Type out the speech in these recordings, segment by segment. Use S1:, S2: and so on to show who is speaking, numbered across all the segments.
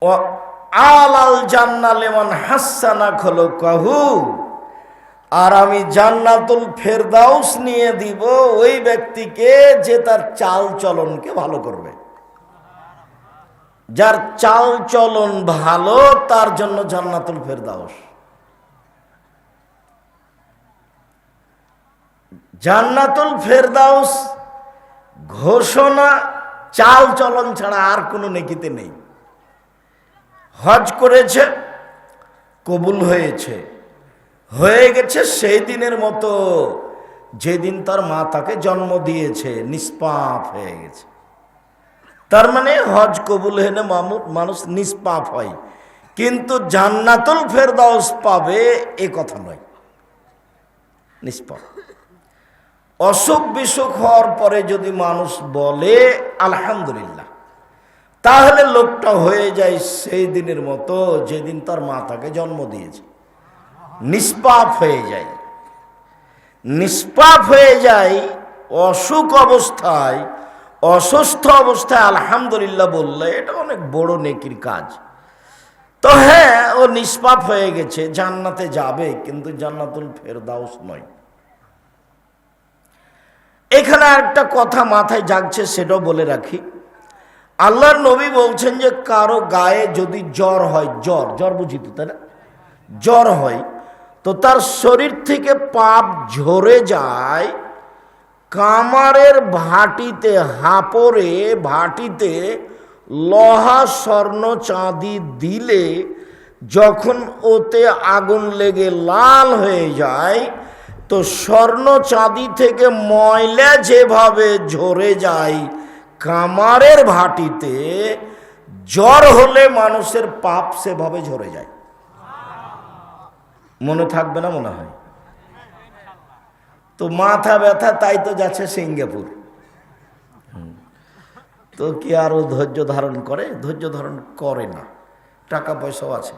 S1: ও আলাল জান্নাত লিমান হাসানা খুলুকাহু, আর আমি জান্নাতুল ফেরদাউস নিয়ে দিব ওই ব্যক্তিকে যে তার চাল চলনকে ভালো করবে। যার চাল চলন ভালো তার জন্য জান্নাতুল ফেরদাউস। জান্নাতুল ফেরদাউস ঘোষণা চাল চলন ছাড়া আর কোনো নেকিতে নেই। হজ করেছে, কবুল হয়েছে, হয়ে গেছে সেই দিনের মতো যেদিন তার মা তাকে জন্ম দিয়েছে, নিষ্পাপ হয়ে গেছে। তার মানে হজ কবুল হলে মানুষ নিষ্পাপ হয়, কিন্তু জান্নাতুল ফেরদাউস পাবে এ কথা নয়, নিষ্পাপ। অসুখ বিসুখ হওয়ার পরে যদি মানুষ বলে আলহামদুলিল্লাহ, তাহলে লোকটা হয়ে যায় সেই দিনের মতো যেদিন তার মা তাকে জন্ম দিয়েছে, নিষ্পাপ হয়ে যায়। নিষ্পাপ হয়ে যায় অসুখ অবস্থায়, অসুস্থ অবস্থায় আলহামদুলিল্লাহ বললে এটা অনেক বড় নেকির কাজ। তো হ্যাঁ, ও নিষ্পাপ হয়ে গেছে, জান্নাতে যাবে, কিন্তু জান্নাতুল ফেরদাউস নয়। এখানে একটা কথা মাথায় জাগছে, সেটাও বলে রাখি। আল্লাহর নবী বলছেন যে কারো গায়ে যদি জ্বর হয়, জ্বর বুঝি তো, তাই না? জ্বর হয় তো তার শরীর থেকে পাপ ঝরে যায়, কামারের ভাটিতে, হাপড়ে ভাটিতে লোহা স্বর্ণ চাঁদি দিলে যখন ওতে আগুন লেগে লাল হয়ে যায়, তো স্বর্ণ চাঁদি থেকে ময়লা যেভাবে ঝরে যায় কামারের ভাটিতে, জ্বর হলে মানুষের পাপ সেভাবে ঝরে যায়। মনে থাকবে না মনে হয়? তো মাথা ব্যথা তাই তো যাচ্ছে সিঙ্গাপুর। তো কি আর ও ধৈর্য ধারণ করে? ধৈর্য ধারণ করে না। টাকা পয়সাও আছে,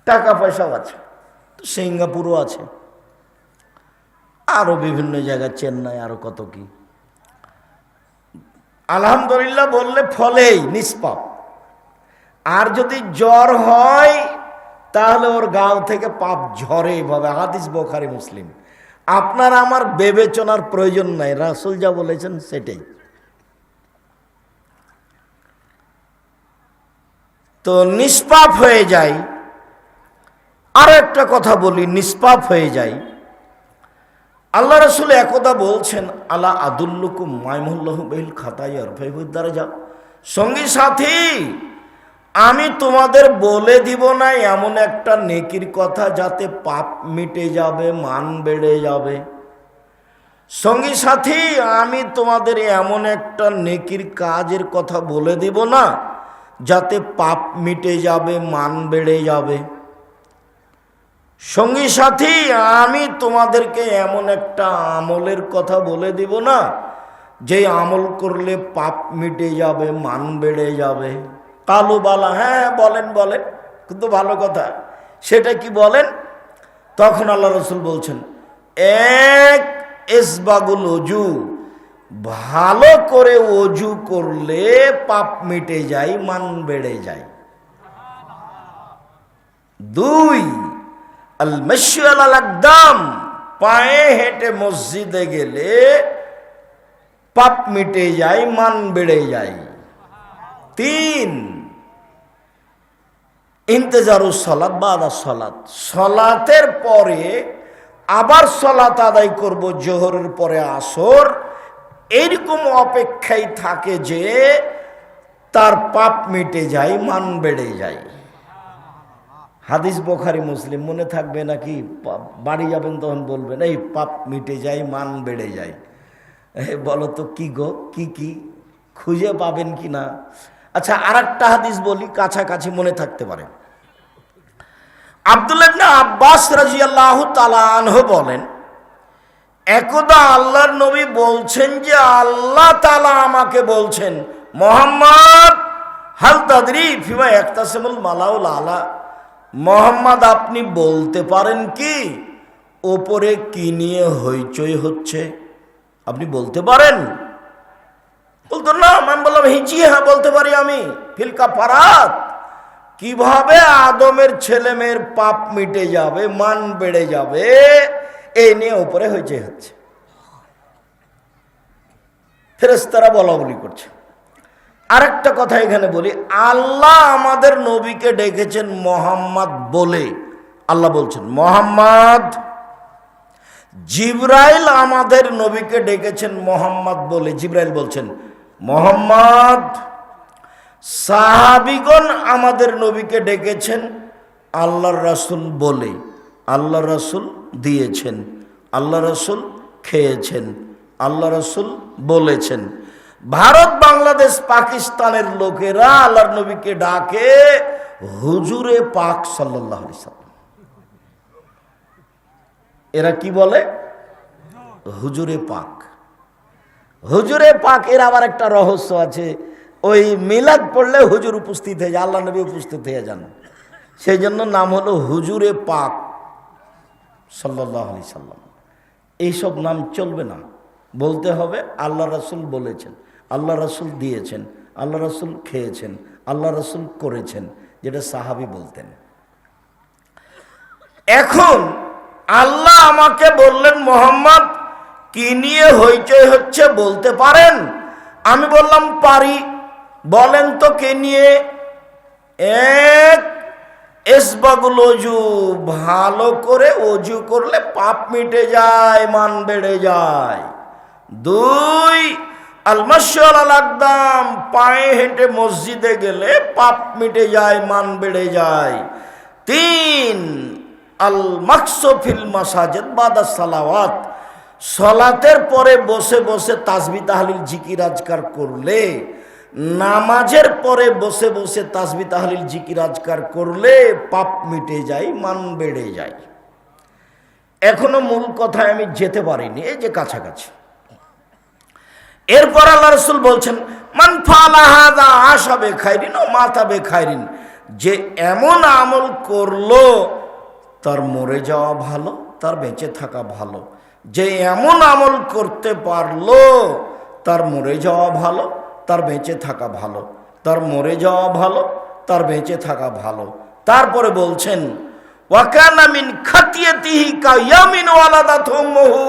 S1: টাকা পয়সাও আছে, তো সিঙ্গাপুরও আছে, আরো বিভিন্ন জায়গায়, চেন্নাই, আরো কত কি। আলহামদুলিল্লাহ বললে ফলেই নিষ্পাপ। আর যদি জ্বর হয় তাহলে ওর গাও থেকে পাপ ঝরে এভাবে। হাদিস বুখারী মুসলিম। আপনার আমার বিবেচনার প্রয়োজন নাই, রাসূল যা বলেছেন সেটাই। তো নিষ্পাপ হয়ে যায়। আর একটা কথা বলি, নিষ্পাপ হয়ে যায়। আল্লাহ রাসূল একদা বলছেন, আলা আদুল্লুকুম মাইমুল্লাহু বিল খাতায়া রফাইহুদ দারাজা, সঙ্গী সাথী আমি তোমাদের বলে দিব না এমন একটা নেকির কথা যাতে পাপ মিটে যাবে, মান বেড়ে যাবে। সঙ্গী সাথী আমি তোমাদের এমন একটা নেকির কাজের কথা বলে দিব না যাতে পাপ মিটে যাবে, মান বেড়ে যাবে। সঙ্গী সাথী আমি তোমাদেরকে এমন একটা আমলের কথা বলে দিব না যে আমল করলে পাপ মিটে যাবে, মান বেড়ে যাবে। কালু বালা, হ্যাঁ বলেন বলেন, কিন্তু ভালো কথা, সেটা কি বলেন? তখন আল্লাহ রাসূল বলছেন, এক ইসবাগুল ওযু, ভালো করে ওযু করলে পাপ মিটে যায়, মান বেড়ে যায়। দুই, আল মাশয়ু আলাল আকদাম, পায়ে হেঁটে মসজিদে গেলে পাপ মিটে যায়, মান বেড়ে যায়। তিন, ইন্তেজারুস সালাত বাদা সালাত, সালাতের পরে আবার সালাত আদায় করব, জোহরের পরে আসর, এইরকম অপেক্ষায় থাকে যে তার পাপ মিটে যায়, মান বেড়ে যায়। হাদিস বুখারী মুসলিম। মনে থাকবে নাকি? বাড়ি যাবেন তখন বলবেন, এই পাপ মিটে যায়, মান বেড়ে যায়। বলো তো কি গো, কি খুঁজে পাবেন কি না? আচ্ছা, আর একটা হাদিস বলি, কাছাকাছি মনে থাকতে পারে। আব্দুল্লাহ ইবনে আব্বাস রাদিয়াল্লাহু তাআলা আনহু বলেন, একদা আল্লাহর নবী বলছেন যে আল্লাহ তাআলা আমাকে বলছেন, মুহাম্মদ হাল তাদরি ফিমা ইখতাসিমুল মালাউল আলা, মুহাম্মদ আপনি বলতে পারেন কি ওপরে কি নিয়ে হইচই হচ্ছে? আপনি বলতে পারেন? বলতো না। আমি বললাম জি হ্যাঁ বলতে পারি আমি। ফিলকা ফারাত, কিভাবে আদমের ছেলে মেয়ের পাপ মিটে যাবে, মান বেড়ে যাবে, এই নিয়ে উপরে হচ্ছে। ফেরেশতারা বলা বলি করছে। আরেকটা কথা এখানে বলি, আল্লাহ আমাদের নবীকে ডেকেছেন মোহাম্মদ বলে। আল্লাহ বলছেন মোহাম্মদ। জিবরাইল আমাদের নবীকে ডেকেছেন মোহাম্মদ বলে। জিবরাইল বলছেন মোহাম্মদ। সাহাবীগণ আমাদের নবীকে ডেকেছেন আল্লাহর রাসূল বলে। আল্লাহ রাসূল দিয়েছেন, আল্লাহ রাসূল খেয়েছেন, আল্লাহ রাসূল বলেছেন। ভারত, বাংলাদেশ, পাকিস্তানের লোকেরা আল্লাহর নবীকে ডাকে হুজুরে পাক সাল্লাল্লাহু আলাইহি সাল্লাম। এরা কি বলে? হুজুরে পাক। হুজুরে পাক এর আবার একটা রহস্য আছে। ওই মিলাদ পড়লে হুজুর উপস্থিত হয়ে যায়, আল্লাহ নবী উপস্থিত হয়ে যান, সেই জন্য নাম হলো হুজুরে পাক সাল্লাল্লাহু আলাইহি সাল্লাম। এইসব নাম চলবে না, বলতে হবে আল্লাহ রাসূল বলেছেন, আল্লাহ রাসূল দিয়েছেন, আল্লাহ রাসূল খেয়েছেন, আল্লাহ রাসূল করেছেন, যেটা সাহাবী বলতেন। এখন আল্লাহ আমাকে বললেন মোহাম্মদ কি নিয়ে হইচই হচ্ছে বলতে পারেন? আমি বললাম পারি। বলেন তো কে নিয়ে? এক, ইসবাগুল ওযু, ভালো করে ওযু করলে পাপ মিটে যায়, মান বেড়ে যায়। দুই, আল মাশী আল আকদাম, পায়ে হেঁটে মসজিদে গেলে পাপ মিটে যায়, মান বেড়ে যায়। তিন, আল মাকসু ফিল মাসাজিদ বাদা সালাওয়াত, সালাতের পরে বসে বসে তাসবিহ তাহলিল জিকির আজকার করলে, নামাজের পরে বসে বসে তাসবিহ তাহলিল জিকির আজকার করলে পাপ মিটে যায়, মান বেড়ে যায়। এখনো মূল কথায় আমি যেতে পারিনি, এই যে কাছাকাছি। এরপর আল্লাহ রাসূল বলছেন মান ফাআলা হাযা আশা বিখাইরিন ওয়া মাতা বিখাইরিন, যে এমন আমল করলো তার মরে যাওয়া ভালো, তার বেঁচে থাকা ভালো। যে এমন আমল করতে পারলো তার মরে যাওয়া ভালো, তার বেঁচে থাকা ভালো, তার মরে যাওয়া ভালো, তার বেঁচে থাকা ভালো। তারপরে বলছেন ওয়া কানা মিন খাতিয়াতিহি কায়ামিন ওয়ালাদাতহু উম্মুহু,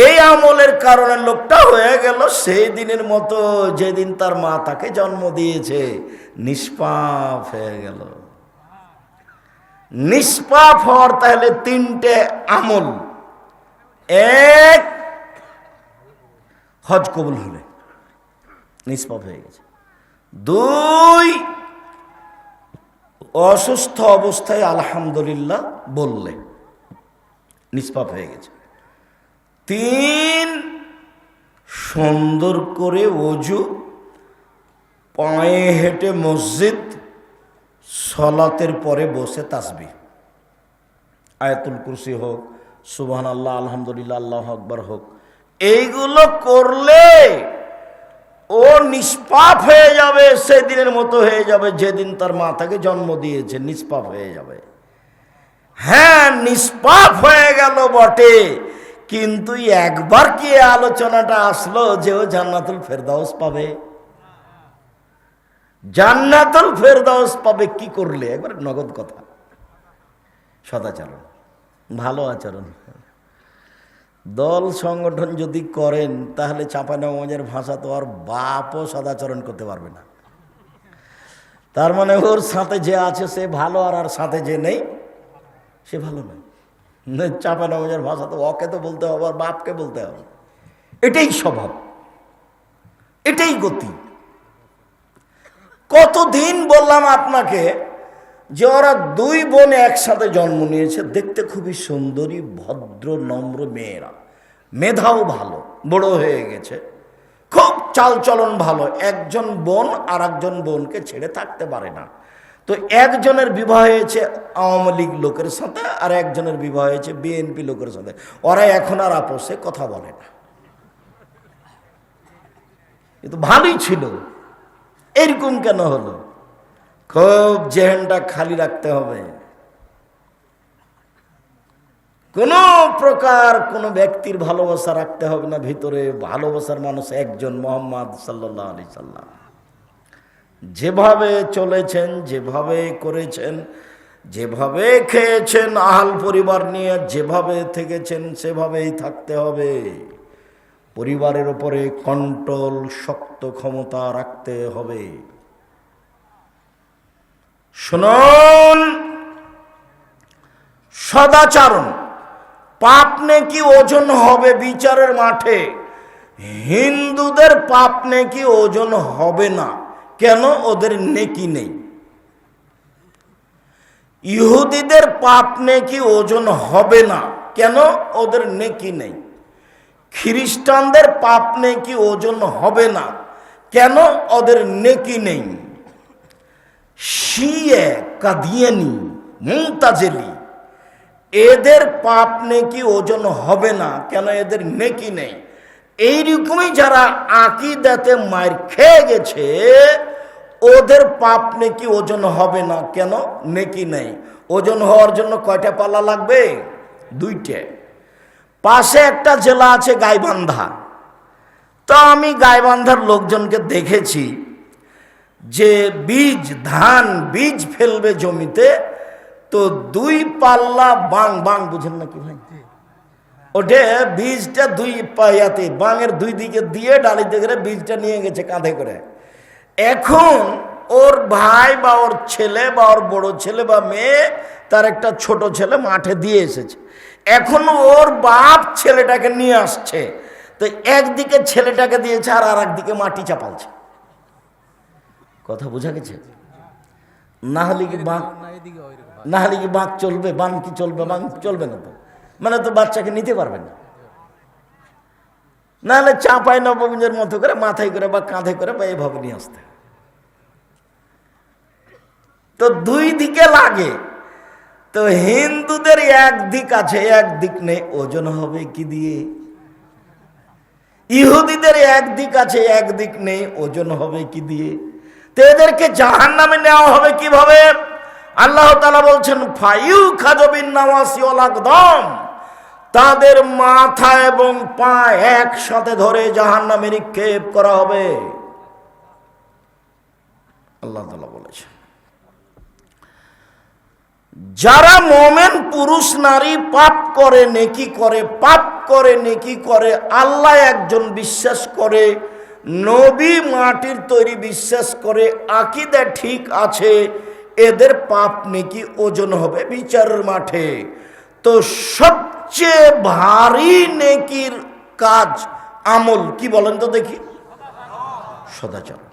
S1: এই আমলের কারণে লোকটা হয়ে গেল সেই দিনের মতো যেদিন তার মা তাকে জন্ম দিয়েছে, নিষ্পাপ হয়ে গেল। নিষ্পাপ হওয়ার তাহলে তিনটে আমল। এক, হজ কবুল হলে নিষ্পাপ হয়ে গেছে। দুই, অসুস্থ অবস্থায় আলহামদুলিল্লাহ বললে নিষ্পাপ হয়ে গেছে। তিন, সুন্দর করে ওযু, পায়ে হেঁটে মসজিদ, সালাতের পরে বসে তাসবিহ, আয়াতুল কুরসি হোক, সুবহানাল্লাহ, আলহামদুলিল্লাহ, আল্লাহু আকবার হোক, এইগুলো করলে ও নিষ্পাপ হয়ে যাবে, সেদিনের মতো হয়ে যাবে যেদিন তার মা তাকে জন্ম দিয়েছে, নিষ্পাপ হয়ে যাবে। হ্যাঁ, নিষ্পাপ হয়ে গেল বটে, কিন্তু একবার কি আলোচনাটা আসলো যে ও জান্নাতুল ফেরদাউস পাবে? জান্নাতুল ফেরদাউস পাবে কি করলে? একবার নগদ কথা, সদাচরণ, ভালো আচরণ। দল সংগঠন যদি করেন তাহলে চাঁপাইনবাবগঞ্জের ভাষা তো আর বাপও সদাচরণ করতে পারবে না। তার মানে ওর সাথে যে আছে সে ভালো, আর সাথে যে নেই সে ভালো নয়। চাঁপাইনবাবগঞ্জের ভাষা তো ওকে তো বলতে হবে, আর বাপকে বলতে হবে। এটাই স্বভাব, এটাই গতি। কতদিন বললাম আপনাকে যে ওরা দুই বোন একসাথে জন্ম নিয়েছে, দেখতে খুবই সুন্দরী, ভদ্র, নম্র মেয়েরা, মেধাও ভালো, বড় হয়ে গেছে, খুব চালচলন ভালো। একজন বোন আর একজন বোনকে ছেড়ে থাকতে পারে না। তো একজনের বিবাহ হয়েছে আওয়ামী লীগ লোকের সাথে, আর একজনের বিবাহ হয়েছে বিএনপি লোকের সাথে। ওরা এখন আর আপোষে কথা বলে না। কিন্তু ভালোই ছিল, এরকম কেন হলো? খুব জেহেনটা খালি রাখতে হবে, কোনো প্রকার কোনো ব্যক্তির ভালোবাসা রাখতে হবে না ভিতরে। ভালোবাসার মানুষ একজন, মুহাম্মদ সাল্লাল্লাহু আলাইহি সাল্লাম। যেভাবে চলেছেন, যেভাবে করেছেন, যেভাবে খেয়েছেন আহাল পরিবার নিয়ে, যেভাবে থেকেছেন সেভাবেই থাকতে হবে। পরিবারের উপরে কন্ট্রোল, শক্ত ক্ষমতা রাখতে হবে। শুনুন, সদাচরণ, পাপ নেকি ওজন হবে বিচারের মাঠে। হিন্দুদের পাপ নেকি ওজন হবে না। কেন? ওদের নেকি নেই। ইহুদিদের পাপ নেকি ওজন হবে না। কেন? ওদের নেকি নেই। খ্রিস্টানদের পাপ নেকি ওজন হবে না। কেন? ওদের নেকি নেই। শিয়ে, কাদিয়ানি, মুতাজিলি, এদের পাপ নেকি ওজন হবে না। কেন? এদের নেকি নেই। এইরকমই যারা আকীদাতে মার খেয়ে গেছে, ওদের পাপ নেকি ওজন হবে না। কেন? নেকি নেই। ওজন হওয়ার জন্য কয়টা পাল্লা লাগবে? 2টে। পাশে একটা জেলা আছে গাইবান্ধা। তো আমি গাইবান্ধার লোকজনকে দেখেছি যে বীজ, ধান বীজ ফেলবে জমিতে, তো 2 পাল্লা বাং, বাং বুঝেন নাকি ভাই? ওঠে বীজটা 2 পায়াতে বাঙের 2 দিকে দিয়ে ডালিতে করে বীজটা নিয়ে গেছে কাঁধে করে। এখন ওর ভাই বা ওর ছেলে বা ওর বড় ছেলে বা মেয়ে, তার একটা ছোট ছেলে মাঠে দিয়ে এসেছে। এখন ওর বাপ ছেলেটাকে নিয়ে আসছে। তো একদিকে ছেলেটাকে দিয়েছে আর একদিকে মাটি চাপালছে। কথা বোঝা গেছে? না হলে কি বাঁক, না হলে কি বাঁক চলবে? বাঁক কি চলবে? বাঁক চলবে না তো। মানে তো বাচ্চাকে নিতে পারবে না। নাহলে চাপাই নবগঞ্জের মতো করে মাথায় করে বা কাঁধে করে বা এভাবে নিয়ে আসতে। তো 2 দিকে লাগে। তো হিন্দুদের একদিক আছে, একদিক নেই, ওজন হবে কি দিয়ে? ইহুদিদের একদিক আছে, একদিক নেই, ওজন হবে কি দিয়ে? তো এদেরকে জাহান্নামে নেওয়া হবে কিভাবে? আল্লাহ তাআলা বলছেন, ফায়ু খাজবিন নাওয়াসি ওয়াল আকদাম, তাদের মাথা এবং পা একসাথে ধরে জাহান্নামে নিক্ষেপ করা হবে। আল্লাহ তাআলা বলেছেন, যারা মোমেন পুরুষ নারী পাপ করে নেকি করে, পাপ করে নেকি করে, আল্লাহ একজন বিশ্বাস করে, নবী মাটির তৈরি বিশ্বাস করে, আকীদা ঠিক আছে, এদের পাপ নেকি ওজন হবে বিচারের মাঠে। তো সবচেয়ে ভারী নেকির কাজ, আমল কি বলেন তো দেখি? সদাচরণ।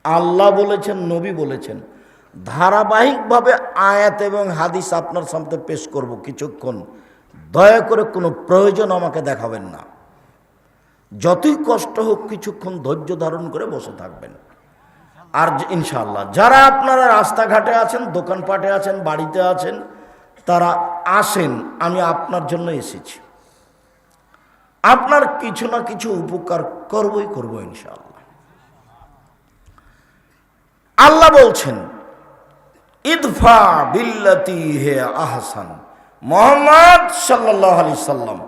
S1: আল্লাহ বলেছেন, নবী বলেছেন। ধারাবাহিকভাবে আয়াত এবং হাদিস আপনার সামনে পেশ করব কিছুক্ষণ। দয়া করে কোনো প্রয়োজন আমাকে দেখাবেন না। যতই কষ্ট হোক কিছুক্ষণ ধৈর্য ধারণ করে বসে থাকবেন। আর ইনশাআল্লাহ যারা আপনারা রাস্তাঘাটে আছেন, দোকানপাটে আছেন, বাড়িতে আছেন, তারা আসেন, আমি আপনার জন্য এসেছি। আপনার কিছু না কিছু উপকার করবই করব ইনশাআল্লাহ। আল্লাহ বলছেন, ইদফা বিল্লাতি হে আহসান। মুহাম্মদ সাল্লাল্লাহু আলাইহি সাল্লাম,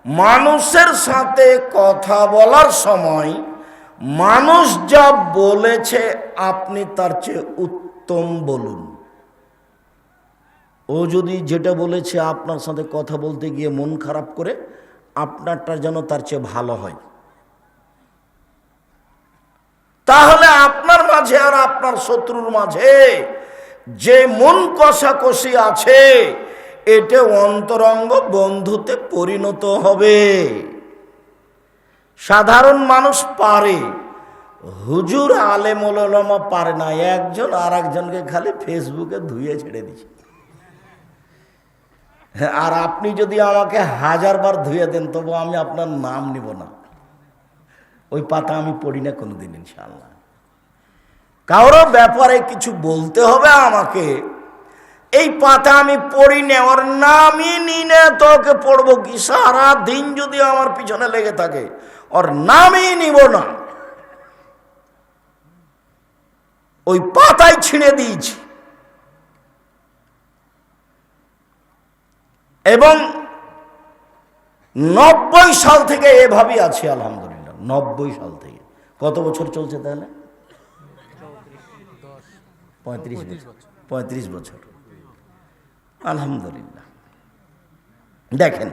S1: মানুষের সাথে কথা বলার সময় মানুষ যা বলেছে আপনি তার চেয়ে উত্তম বলুন। ও যদি যেটা বলেছে আপনার সাথে কথা বলতে গিয়ে মন খারাপ করে, আপনারটা যেন তার চেয়ে ভালো হয়। তাহলে আপনার মাঝে আর আপনার শত্রুর মাঝে যে মন কষাকষি আছে, এটা অন্তরঙ্গ বন্ধুতে পরিণত হবে। সাধারণ মানুষ পারে, হুজুর আলেম ওলামা পারে না। একজন আর একজনকে খালি ফেসবুকে ধুয়ে ছেড়ে দিচ্ছে। আর আপনি যদি আমাকে 1000 বার ধুয়ে দেন, তবু আমি আপনার নাম নিব না। ওই পাতা আমি পড়ি না কোনোদিন ইনশাআল্লাহ। কারো ব্যাপারে কিছু বলতে হবে আমাকে, এই পাতা আমি পড়ি না, ওর নামই নি না, তোকে পড়বো কি? সারা দিন যদি আমার পিছনে লেগে থাকে, ওর নামই নিব না। ওই পাতায় ছিঁড়ে দিয়েছি। এবং 90 সাল থেকে এভাবেই আছি আলহামদুলিল্লাহ। 90 সাল থেকে কত বছর চলছে তাহলে? 35 বছর আলহামদুলিল্লাহ। দেখেন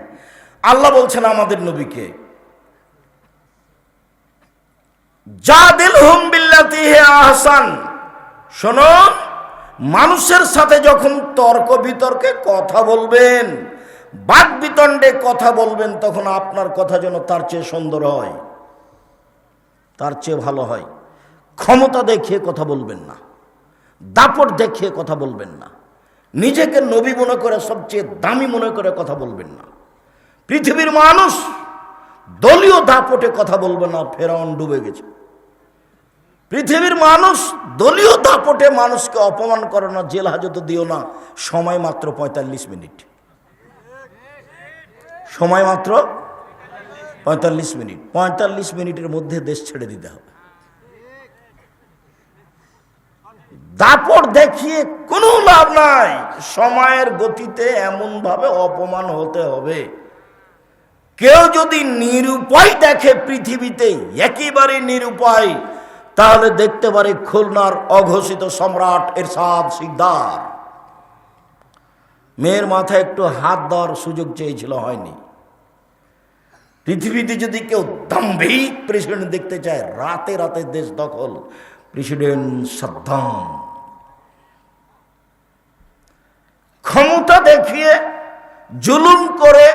S1: আল্লাহ বলছেন আমাদের নবীকে, জাদিলহুম বিল্লাতি হিয়া আহসান। শোনো, মানুষের সাথে যখন তর্ক বিতর্কে কথা বলবেন, বাক বিতণ্ডে কথা বলবেন, তখন আপনার কথা যেন তার চেয়ে সুন্দর হয়, তার চেয়ে ভালো হয়। ক্ষমতা দেখিয়ে কথা বলবেন না, দাপট দেখিয়ে কথা বলবেন না, নিজেকে নবী মনে করে সবচেয়ে দামি মনে করে কথা বলবেন না। পৃথিবীর মানুষ দলীয় দাপটে কথা বলবে না, ফেরাউন ডুবে গেছে। পৃথিবীর মানুষ দলীয় দাপটে মানুষকে অপমান করো না, জেল হাজতে দিও না। সময় মাত্র 45 মিনিট, সময় মাত্র 45 মিনিট। 45 মিনিটের মধ্যে দেশ ছেড়ে দিতে হবে। দাপট দেখিয়ে কোনো লাভ নাই। সময়ের গতিতে এমনভাবে অপমান হতে হবে, কেউ যদি নিরুপায় দেখে পৃথিবীতে, একেবারে নিরুপায়, তাহলে দেখতে পারে খুলনার অঘোষিত সম্রাট এরশাদ শিকদার। মেয়ের মাথায় একটু হাত দেওয়ার সুযোগ চেয়েছিল, হয়নি। পৃথিবীতে যদি কেউ দাম্ভিক প্রেসিডেন্ট দেখতে চায়, রাতে রাতে দেশ দখল, প্রেসিডেন্ট সাদ্দাম। ক্ষমতা দেখিয়ে জুলুম করে,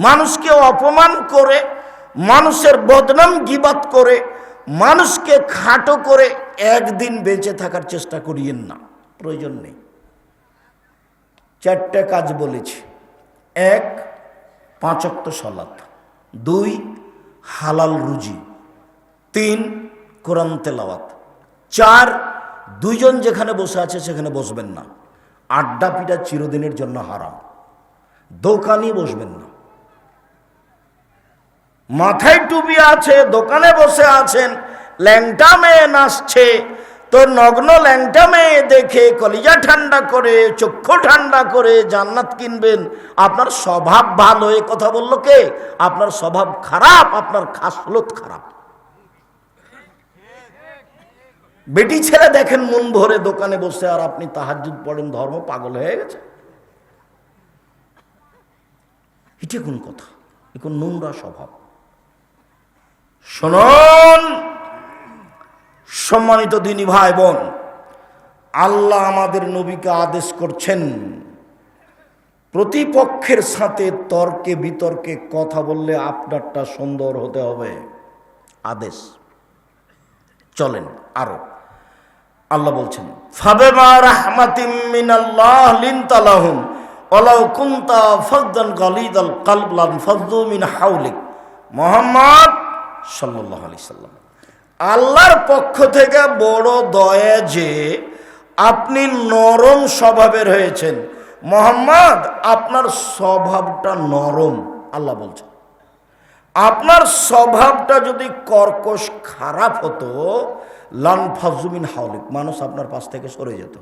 S1: মানুষকে অপমান করে, মানুষের বদনাম গীবাত করে, মানুষকে খাটো করে একদিন বেঁচে থাকার চেষ্টা করিয়েন না, প্রয়োজন নেই। 4টে কাজ বলেছি। 1, 5 ওয়াক্ত সালাত। 2, হালাল রুজি। 3, কোরআন তেলাওয়াত। 4, দুইজন যেখানে বসে আছে সেখানে বসবেন না। আড্ডা পিটা চিরদিনের জন্য হারাম। দোকানে বসবেন না। মাথায় টুপি আছে, দোকানে বসে আছেন, ল্যাংটা মেয়ে নাচছে, তো নগ্ন ল্যাংটা মেয়ে দেখে কলিজা ঠান্ডা করে, চক্ষু ঠান্ডা করে জান্নাত কিনবেন। আপনার স্বভাব ভালো, এ কথা বললো কে? আপনার স্বভাব খারাপ, আপনার খাসলত খারাপ। বেটি ছেলে দেখেন মন ভরে দোকানে বসে, আর আপনি তাহাজ্জুদ পড়েন, ধর্ম পাগল হয়ে গেছে। এটা কোন কথা? এ কোন নোংরা স্বভাব। শুনুন সম্মানিত দিনী ভাই বোন, আল্লাহ আমাদের নবীকে আদেশ করছেন, প্রতিপক্ষের সাথে তর্কে বিতর্কে কথা বললে আপনারটা সুন্দর হতে হবে। আদেশ। চলেন আরো। আল্লাহ বলছেন, ফাবিমা রাহমাতিম মিনাল্লাহ লিনতা লাহুম ওয়ালাউ কুনতা ফাযযান গালিযাল কলব লানফাযযু মিন হাওলিক। মুহাম্মদ সাল্লাল্লাহু আলাইহি সাল্লাম, আল্লাহর পক্ষ থেকে বড় দয়া যে আপনি নরম স্বভাবের হয়েছেন। মুহাম্মদ, আপনার স্বভাবটা নরম। আল্লাহ বলছেন, আপনার স্বভাবটা যদি কর্কশ খারাপ হতো, লানফাযযু মিন হাওলিক, মানুষ আপনার পাশ থেকে সরে যেত।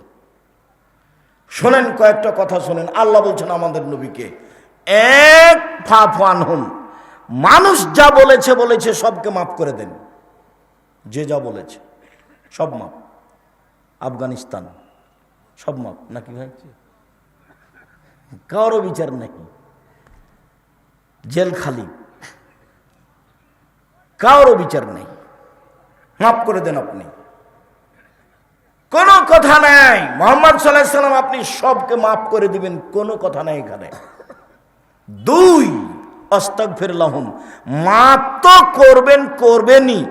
S1: শোনেন, কয়েকটা কথা শোনেন। আল্লাহ বলছেন আমাদের নবীকে, এক ফাফু আনহুম, মানুষ যা বলেছে বলেছে সবকে মাফ করে দেন। যে যা বলেছে সব মাপ। আফগানিস্তান সব মাপ নাকি ভাই? কারো বিচার নাকি? জেল খালি, কারো বিচার নেই, মাফ করে দেন আপনি, কোনো কথা নাই। মুহাম্মদ সাল্লাল্লাহু আলাইহি সাল্লাম, আপনি সবকে মাফ করে দিবেন, কোনো কথা নাই এখানে। 2, আস্তাগফির লাহুম, মাফ তো করবেনই।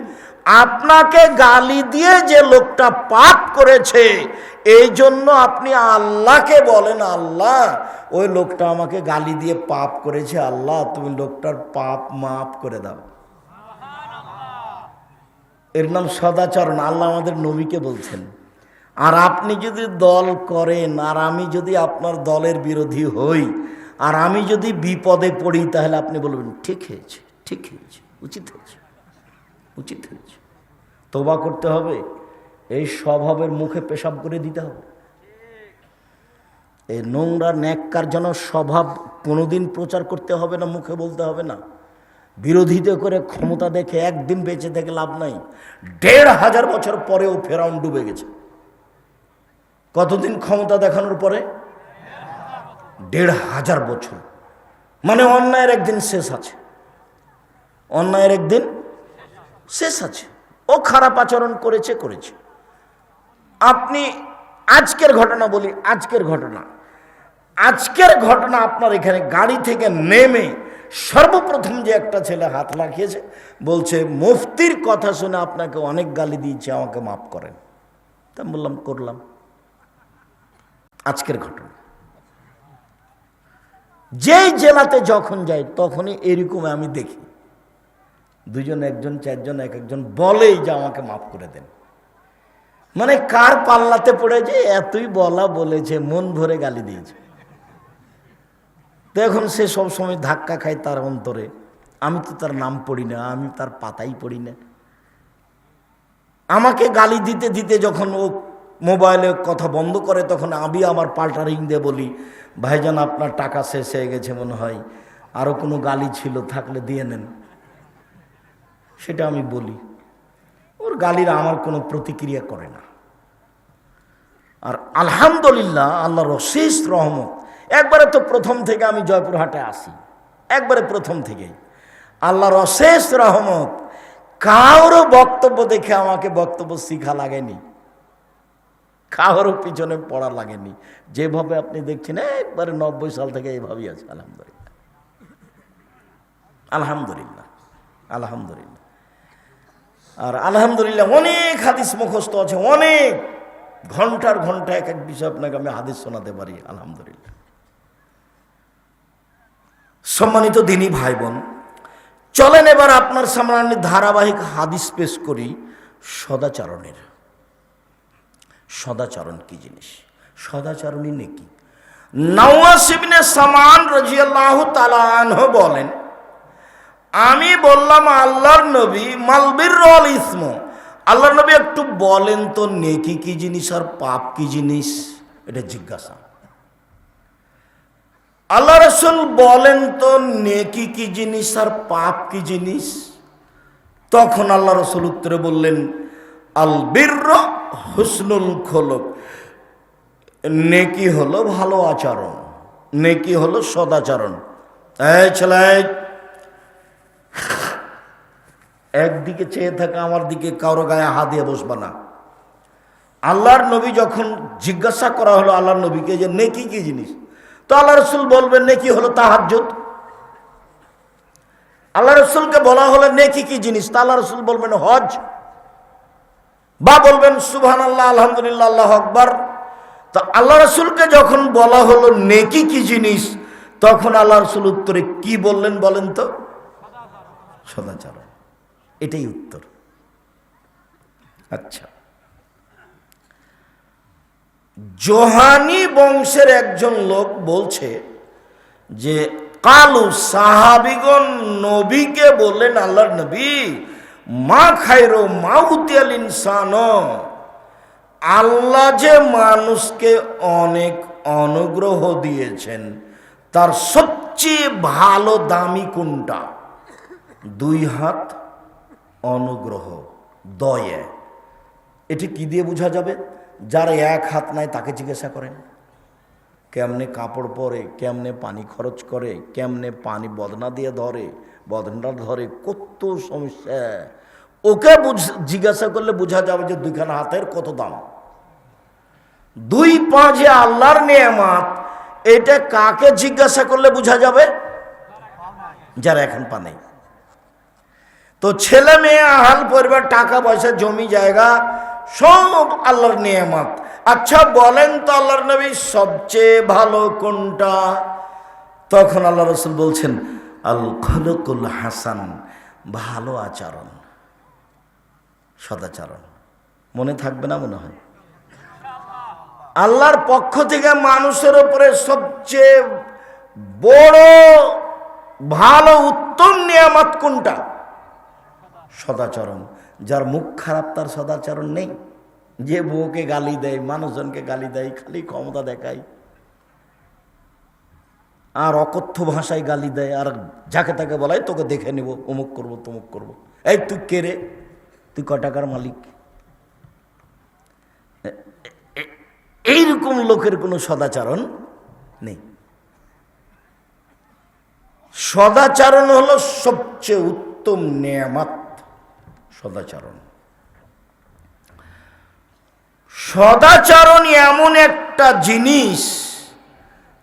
S1: আপনাকে গালি দিয়ে যে লোকটা পাপ করেছে, এই জন্য আপনি আল্লাহকে বলেন, আল্লাহ ওই লোকটা আমাকে গালি দিয়ে পাপ করেছে, আল্লাহ তুমি লোকটার পাপ মাফ করে দাও। এর নাম সদাচরণ। আল্লাহ আমাদের নবীকে বলছেন। আর আপনি যদি দল করেন, আর আমি যদি আপনার দলের বিরোধী হই, আর আমি যদি বিপদে পড়ি, তাহলে আপনি বলবেন ঠিক হয়েছে, ঠিক হয়েছে, উচিত হয়েছে, উচিত হয়েছে। তওবা করতে হবে, এই স্বভাবের মুখে পেশাব করে দিতে হবে। এই নোংরা ন্যাক্কার যেন স্বভাব কোনোদিন প্রচার করতে হবে না, মুখে বলতে হবে না। বিরোধিতা করে ক্ষমতা দেখে একদিন বেঁচে থেকে লাভ নাই। ১৫০০ বছর পরেও ফেরাউন ডুবে গেছে। কতদিন ক্ষমতা দেখানোর পরে? ১৫০০ বছর। মানে অন্যায়ের একদিন শেষ আছে, অন্যায়ের একদিন শেষ আছে। ও খারাপ আচরণ করেছে। আপনি আজকের ঘটনা বলি, আজকের ঘটনা আপনার এখানে গাড়ি থেকে নেমে সর্বপ্রথম যে একটা ছেলে হাত লাগিয়েছে, বলছে মুফতির কথা শুনে আপনাকে অনেক গালি দিয়েছে, আমাকে মাফ করেন। তা বললাম করলাম। আজকের ঘটনা। যেই জেলাতে যখন যাই তখনই এরকম আমি দেখি, দুজন, একজন, চারজন, একজন বলেই যে আমাকে মাফ করে দেন। মানে কার পাল্লাতে পড়ে যে এতই বলা বলেছে, মন ভরে গালি দিয়েছে। তো এখন সে সব সময় ধাক্কা খায় তার অন্তরে। আমি তো তার নাম পড়ি না, আমি তার পাতাই পড়ি না। আমাকে গালি দিতে দিতে যখন ও মোবাইলে কথা বন্ধ করে, তখন আমি আমার পাল্টা রিং দিয়ে বলি, ভাইজান আপনার টাকা শেষ হয়ে গেছে মনে হয়, আরও কোনো গালি ছিল থাকলে দিয়ে নেন। সেটা আমি বলি। ওর গালির আমার কোনো প্রতিক্রিয়া করে না। আর আলহামদুলিল্লাহ, আল্লাহর অশেষ রহমত। একবারে তো প্রথম থেকে আমি জয়পুরহাটে আসি, একবারে প্রথম থেকেই আল্লাহর অশেষ রহমত। কারো বক্তব্য দেখে আমাকে বক্তব্য শিখা লাগেনি, কারো পিছনে পড়া লাগেনি। যেভাবে আপনি দেখছেন একবারে 90 সাল থেকে এইভাবেই আছে। আলহামদুলিল্লাহ, আলহামদুলিল্লাহ, আলহামদুলিল্লাহ। আর আলহামদুলিল্লাহ অনেক হাদিস মুখস্থ আছে, অনেক ঘন্টার ঘন্টা এক এক বিষয় আপনাকে আমি হাদিস শোনাতে পারি। আলহামদুলিল্লাহ। সম্মানিত দিনী ভাই বোন, চলেন এবার আপনার সামনে ধারাবাহিক হাদিস পেশ করি সদাচরণের। সদাচরণ কি জিনিস? সদাচরণই নেকি। নওয়াস ইবনে সামান রাদিয়াল্লাহু তাআলা আনহু বলেন, আমি বললাম আল্লাহর নবী, মালবিরুল ইসম, আল্লাহর নবী একটু বলেন তো নেকি কি জিনিস আর পাপ কি জিনিস, এটা জিজ্ঞাসা। আল্লাহ রাসূল বলেন তো নেকি কি জিনিস আর পাপ কি জিনিস। তখন আল্লাহ রাসূল উত্তরে বললেন, আল বিররু হুসনুল খুলুক, নেকি হলো ভালো আচরণ, নেকি হলো সদাচরণ। এই ছেলে, একদিকে চেয়ে থাকা, আমার দিকে কারো গায়ে হাত দিয়ে বসবা না। আল্লাহর নবী যখন জিজ্ঞাসা করা হলো আল্লাহর নবীকে যে নেকি কি জিনিস, তো আল্লাহ রাসূল বলবেন নেকি হলো তাহাজ্জুদ। আল্লাহ রাসূলকে বলা হলো নেকি কি জিনিস, তা আল্লাহ রাসূল বলবেন হজ, বা বলবেন সুবহানাল্লাহ, আলহামদুলিল্লাহ, আল্লাহু আকবার। তো আল্লাহ রাসূলকে যখন বলা হলো নেকি কি জিনিস, তখন আল্লাহ রাসূল উত্তরে কি বললেন বলেন তো? সদাচরণ। এটাই উত্তর। আচ্ছা, জোহানি বংশের একজন লোক বলছে যে কালু সাহাবিগণ নবীকে বললেন, আল্লাহর নবী, মা খায়রু মাউতিয়াল ইনসান, আল্লাহ যে মানুষকে অনেক অনুগ্রহ দিয়েছেন, তার সবচেয়ে ভালো দামি কোনটা? 2 হাত অনুগ্রহ, দয়া। এটি কি দিয়ে বোঝা যাবে? যার 1 হাত নাই তাকে জিজ্ঞাসা করেন, কেমনে কাপড় পরে, কেমনে পানি খরচ করে, কেমনে পানি বদনা দিয়ে ধরে, বদনা ধরে, কত সমস্যা। ওকে জিজ্ঞাসা করলে বোঝা যাবে যে 2খানা হাতের কত দাম। 2 পা যে আল্লাহর নেয়ামত, এটা কাকে জিজ্ঞাসা করলে বোঝা যাবে? যার 1 পা নেই। তো ছেলে মেয়ে, আহাল পরিবার, টাকা পয়সা, জমি জায়গা, সব আল্লাহর নেয়ামত। আচ্ছা বলেন তো আল্লাহর নবী সবচেয়ে ভালো কোনটা? তখন আল্লাহ রাসূল বলছেন, আল খুলুকুল হাসান, ভালো আচরণ, সদাচরণ। মনে থাকবে না মনে হয়? আল্লাহর পক্ষ থেকে মানুষের উপরে সবচেয়ে বড় ভালো উত্তম নিয়ামত কোনটা? সদাচরণ। যার মুখ খারাপ তার সদাচরণ নেই। যে বউকে গালি দেয়, মানুষজনকে গালি দেয়, খালি ক্ষমতা দেখায়, আর অকথ্য ভাষায় গালি দেয়, আর যাকে তাকে বলায় তোকে দেখে নেব, অমুক করব তমুক করব। এই তুই কে রে, তুই ক টাকার মালিক? এইরকম লোকের কোনো সদাচরণ নেই। সদাচরণ হলো সবচেয়ে উত্তম নেয়ামত। সদাচরণ, সদাচরণ এমন একটা জিনিস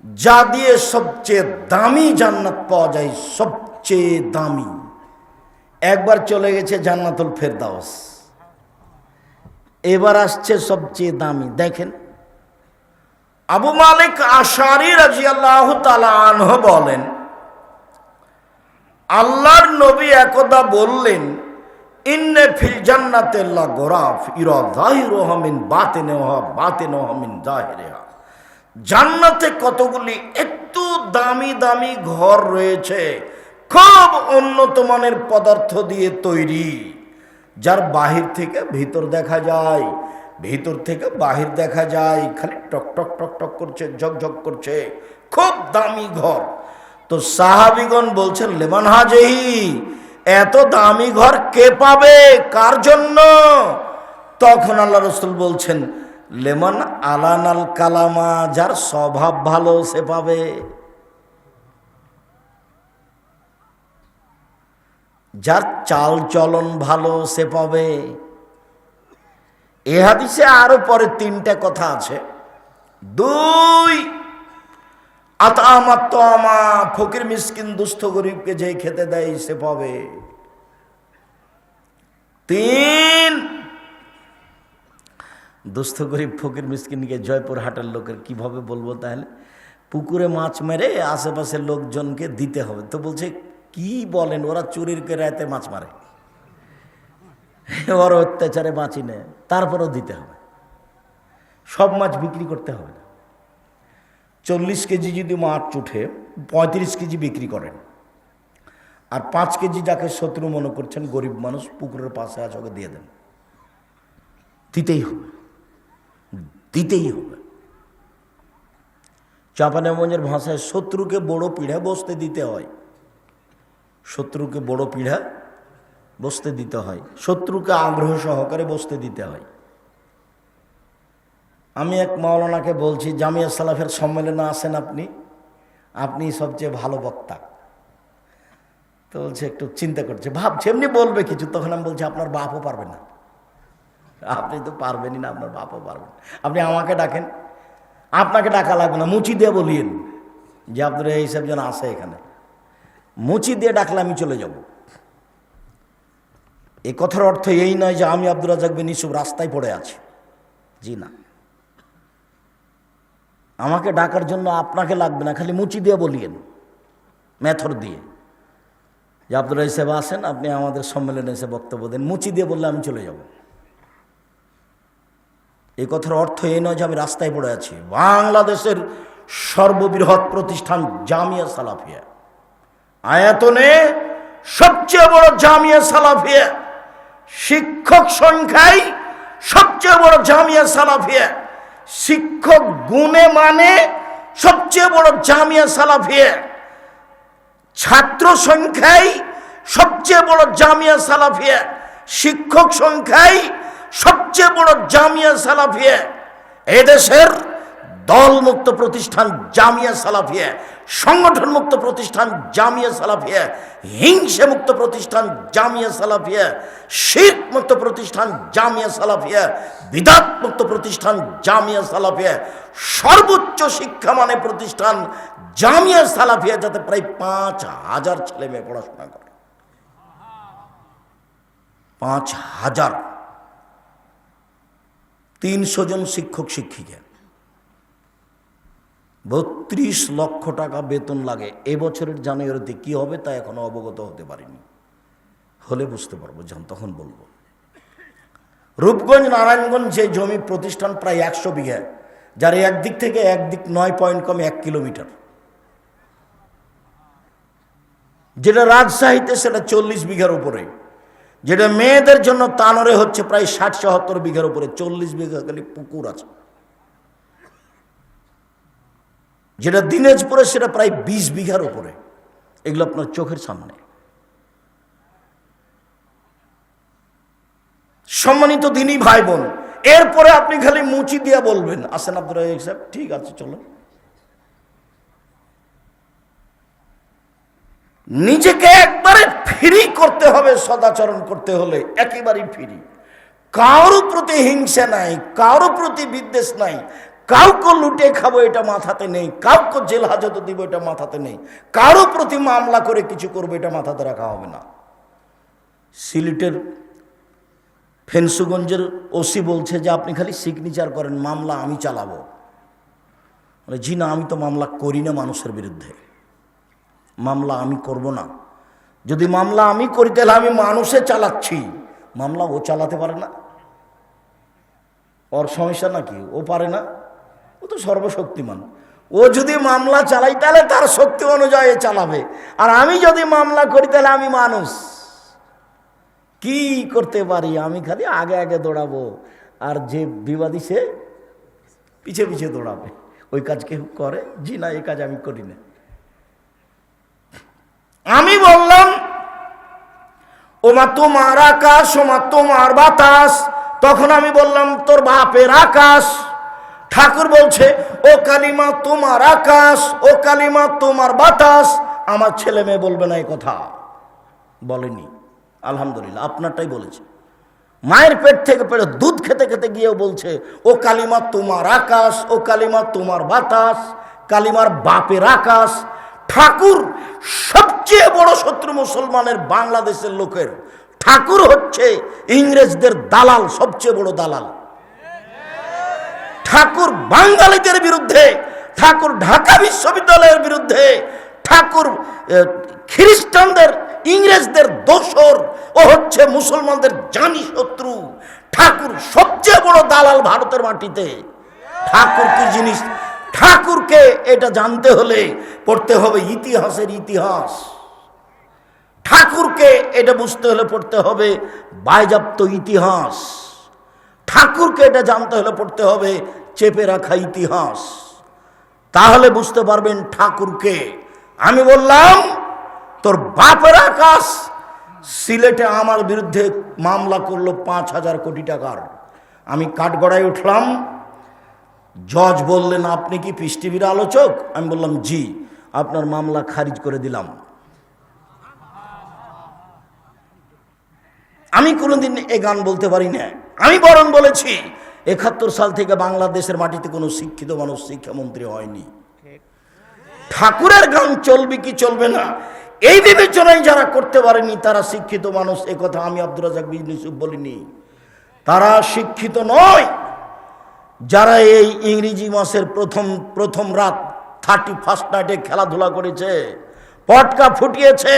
S1: যা দিয়ে সবচেয়ে দামি জান্নাত পাওয়া যায়, সবচেয়ে দামি। একবার চলে গেছে জান্নাতুল ফেরদাউস, এবার আসছে সবচেয়ে দামি। দেখেন, আবু মালিক আশারী রাদিয়াল্লাহু তাআলা আনহু বলেন, আল্লাহর নবী একদা বললেন, ইন্নে ফিল জান্নাতি লাগুরাফ ইরা যাহিরুহা মিন বাতিনিহা বাতিনুহা মিন যাহিরিহা। জান্নাতে কতগুলি একটু দামি দামি ঘর রয়েছে, খুব উন্নত মানের পদার্থ দিয়ে তৈরি, যার বাহির থেকে ভিতর দেখা যায়, ভিতর থেকে বাহির দেখা যায়, খালি টক টক টক টক করছে, ঝকঝক করছে, খুব দামি ঘর। তো সাহাবীগণ বলছেন, লেমান হাজেহি, এত দামি ঘর কে পাবে, কার জন্য? তখন আল্লাহ রাসূল বলছেন, লেমান আলানাল কালামা, যার স্বভাব ভালো সে পাবে। যার চাল চলন ভালো সে পাবে। এ হাদিসে আরো পরে তিনটা কথা আছে। 2, আতামাত তামা, ফকির মিসকিন দুস্থ গরিবকে যে খেতে দেয় সে পাবে। 3, দুস্থ গরিব ফকির মিসকিনকে জয়পুরহাটের লোকের কিভাবে বলবো তাহলে? পুকুরে মাছ মেরে আশেপাশের লোকজনকে দিতে হবে। তো বলছে কি বলেন, ওরা চুরির করে রাতে মাছ মারে, ওরা অত্যাচারে বাঁচি নেয়, তারপরেও দিতে হবে। সব মাছ বিক্রি করতে হবে না। 40 কেজি যদি মাছ উঠে 35 কেজি বিক্রি করেন, আর 5 কেজি যাকে শত্রু মনে করছেন, গরিব মানুষ পুকুরের পাশে আছে, ওকে দিয়ে দেন। দিতেই হবে, দিতেই হবে। চাঁপানেগঞ্জের ভাষায় শত্রুকে বড় পিঠা বসতে দিতে হয়। শত্রুকে বড় পিঠা বসতে দিতে হয়, শত্রুকে আগ্রহ সহকারে বসতে দিতে হয়। আমি এক মাওলানাকে বলছি, জামিয়া সালাফের সম্মেলনে আসেন আপনি, আপনি সবচেয়ে ভালো বক্তা। তো বলছে একটু চিন্তা করছে, ভাবছে এমনি বলবে কিছু। তখন আমি বলছি, আপনার বাপও পারবে না, আপনি তো পারবেনই না, আপনার বাপও পারবেন। আপনি আমাকে ডাকেন, আপনাকে ডাকা লাগবে না, মুচি দিয়ে বলিয়েন যে আপনার এই সব জন আসে এখানে, মুচি দিয়ে ডাকলে আমি চলে যাব। এই কথার অর্থ এই নয় যে আমি আব্দুর রাজ্জাক বিন ইউসুফ রাস্তায় পড়ে আছি, জি না। আমাকে ডাকার জন্য আপনাকে লাগবে না, খালি মুচি দিয়ে বলিয়েন, মেথর দিয়ে, যে আব্দুর রাজ্জাক সাহেব আসেন, আপনি আমাদের সম্মেলনে এসে বক্তব্য দেন। মুচি দিয়ে বললে আমি চলে যাব। এই কথার অর্থ এই নয় যে আমি রাস্তায় পড়ে আছি। বাংলাদেশের সর্ববৃহৎ প্রতিষ্ঠান জামিয়া সালাফিয়া, আয়াতনে সবচেয়ে বড় জামিয়া সালাফিয়া, শিক্ষক সংখ্যায় সবচেয়ে বড় জামিয়া সালাফিয়া, শিক্ষক গুণে মানে সবচেয়ে বড় জামিয়া সালাফিয়া, ছাত্র সংখ্যায় সবচেয়ে বড় জামিয়া সালাফিয়া, শিক্ষক সংখ্যায় সবচেয়ে বড় জামিয়া সালাফিয়া। এদেশের দলমুক্ত প্রতিষ্ঠান জামিয়া সালাফিয়া, সংগঠন মুক্ত প্রতিষ্ঠান জামিয়া সালাফিয়া, হিংসা মুক্ত প্রতিষ্ঠান জামিয়া সালাফিয়া, শিরক মুক্ত প্রতিষ্ঠান জামিয়া সালাফিয়া, বিদআত মুক্ত প্রতিষ্ঠান জামিয়া সালাফিয়া, সর্বোচ্চ শিক্ষা মানে প্রতিষ্ঠান জামিয়া সালাফিয়া, যাতে প্রায় 5000 ছেলে মেয়ে পড়াশোনা করে। 5000, 300 জন শিক্ষক শিক্ষিকা, 32 লক্ষ টাকা বেতন লাগে। এবছরের জানুয়ারিতে কি হবে তা এখনো অবগত হতে পারিনি, হলে বুঝতে পারবো, যখন তখন বলবো। রূপগঞ্জ নারায়ণগঞ্জ যে জমি প্রতিষ্ঠান প্রায় 100 বিঘা, যার একদিক থেকে একদিক 9 পয়েন্ট কমে 1 কিলোমিটার, যেটা রাজশাহীতে সেটা 40 বিঘার উপরে, যেটা মেয়েদের জন্য তানোরে হচ্ছে প্রায় 60-70 বিঘার উপরে, 40 বিঘা খালি পুকুর আছে। যেটা দিনাজপুরে সেটা প্রায় 20 বিঘার উপরে। এগুলো আপনার চোখের সামনে। সম্মানিত দিনী ভাই বোন, এরপরে আপনি খালি মুচি দিয়া বলবেন আসেন আব্দুর রাজ্জাক সাহেব, ঠিক আছে চলো। নিজেকে একবারে ফ্রি করতে হবে, সদাচরণ করতে হলে একেবারেই ফ্রি। কারো প্রতি হিংসা নাই, কারো প্রতি বিদ্বেষ নাই, কাউকে লুটে খাবো এটা মাথাতে নেই, কাউকে জেল হাজতে দিব এটা মাথাতে নেই, কারো প্রতি মামলা করে কিছু করবো এটা মাথাতে রাখা হবে না। সিলেটের ফেন্সুগঞ্জের ওসি বলছে যে আপনি খালি সিগনেচার করেন, মামলা আমি চালাবো। জি না, আমি তো মামলা করি না মানুষের বিরুদ্ধে, মামলা আমি করব না। যদি মামলা আমি করি তাহলে আমি মানুষে চালাচ্ছি, মামলা ও চালাতে পারে না। ওর সমস্যা নাকি? ও পারে না? ও তো সর্বশক্তিমান। ও যদি মামলা চালাই তাহলে তার শক্তি অনুযায়ী চালাবে, আর আমি যদি মামলা করি তাহলে আমি মানুষ, কি করতে পারি? আমি খালি আগে আগে দৌড়াবো, আর যে বিবাদী সে পিছে পিছে দৌড়াবে। ওই কাজ কেউ করে? জি না, এই কাজ আমি করি না। আমি বললাম ওমা তোমার আকাশ, ওমা তোমার বাতাস। তখন আমি বললাম তোর বাপের আকাশ। ঠাকুর বলছে ও কালিমা তোমার আকাশ, ও কালিমা তোমার বাতাস। আমার ছেলে মেয়ে বলবে না এই কথা, বলেনি। আলহামদুলিল্লাহ, আপনারটাই বলেছে। মায়ের পেট থেকে পেড়ে দুধ খেতে খেতে গিয়েও বলছে ও কালিমা তোমার আকাশ, ও কালিমা তোমার বাতাস, কালিমার বাপের আকাশ। ঠাকুর সবচেয়ে বড় শত্রু মুসলমানের, বাংলাদেশের লোকের। ঠাকুর হচ্ছে ইংরেজদের দালাল, সবচেয়ে বড় দালাল। ঠাকুর বাঙালিদের বিরুদ্ধে, ঠাকুর ঢাকা বিশ্ববিদ্যালয়ের বিরুদ্ধে, ঠাকুর খ্রিস্টানদের, ইংরেজদের দোসর। ও হচ্ছে মুসলমানদের জানি শত্রু। ঠাকুর সবচেয়ে বড় দালাল ভারতের মাটিতে। ঠাকুর কি জিনিস? ঠাকুরকে এটা জানতে হলে পড়তে হবে ইতিহাসের ইতিহাস। ঠাকুরকে এটা বুঝতে হলে পড়তে হবে বায়জাপ্ত ইতিহাস। ঠাকুরকে এটা জানতে হলে পড়তে হবে চেপে রাখা ইতিহাস। তাহলে বুঝতে পারবেন ঠাকুরকে। আমি বললাম তোর বাপের আকাশ সিলেটে আমার বিরুদ্ধে মামলা করলো 5,000 কোটি টাকার। আমি কাঠগড়ায় উঠলাম। জজ বললেন আপনি কি পিস টিভির আলোচক? আমি বললাম জি। আপনার মামলা খারিজ করে দিলাম। আমি কোনোদিন এ গান বলতে পারি না। আমি বরং বলেছি 71 সাল থেকে বাংলাদেশের মাটিতে কোনো শিক্ষিত মানুষ শিক্ষামন্ত্রী হয়নি। ঠাকুরের গান চলবে কি চলবে না এই বিবেচনায় যারা করতে পারেনি তারা শিক্ষিত মানুষ, এ কথা আমি আব্দুর রাজ্জাক বিন ইউসুফ বলিনি। তারা শিক্ষিত নয়। যারা এই ইংরেজি মাসের প্রথম রাত 31st নাইটে খেলাধুলা করেছে, পটকা ফুটিয়েছে,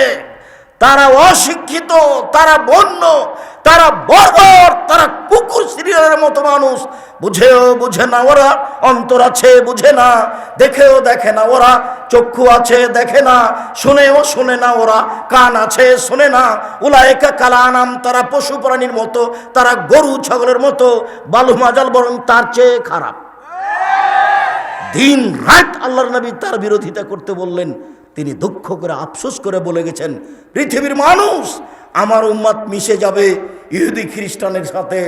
S1: তারা অশিক্ষিত, তারা বন্য, তারা বর্বর, তারা কুকুর সিরিয়ালের মতো মানুষ। বুঝেও বুঝে না ওরা, অন্তর আছে বুঝে না, দেখেও দেখে না ওরা, চক্ষু আছে দেখে না, শুনেও শুনে না ওরা, কান আছে শোনে না। উলায়েকা কালানাম, তারা পশু প্রাণীর মতো, তারা গরু ছাগলের মতো, বালু মাজাল বরং তার চেয়ে খারাপ। দিন রাত আল্লাহর নবী তার বিরোধিতা করতে বললেন। তিনি দুঃখ করে আফসোস করে বলে গেছেন পৃথিবীর মানুষ আমার উম্মত মিশে যাবে ইহুদি খ্রিস্টানের সাথে।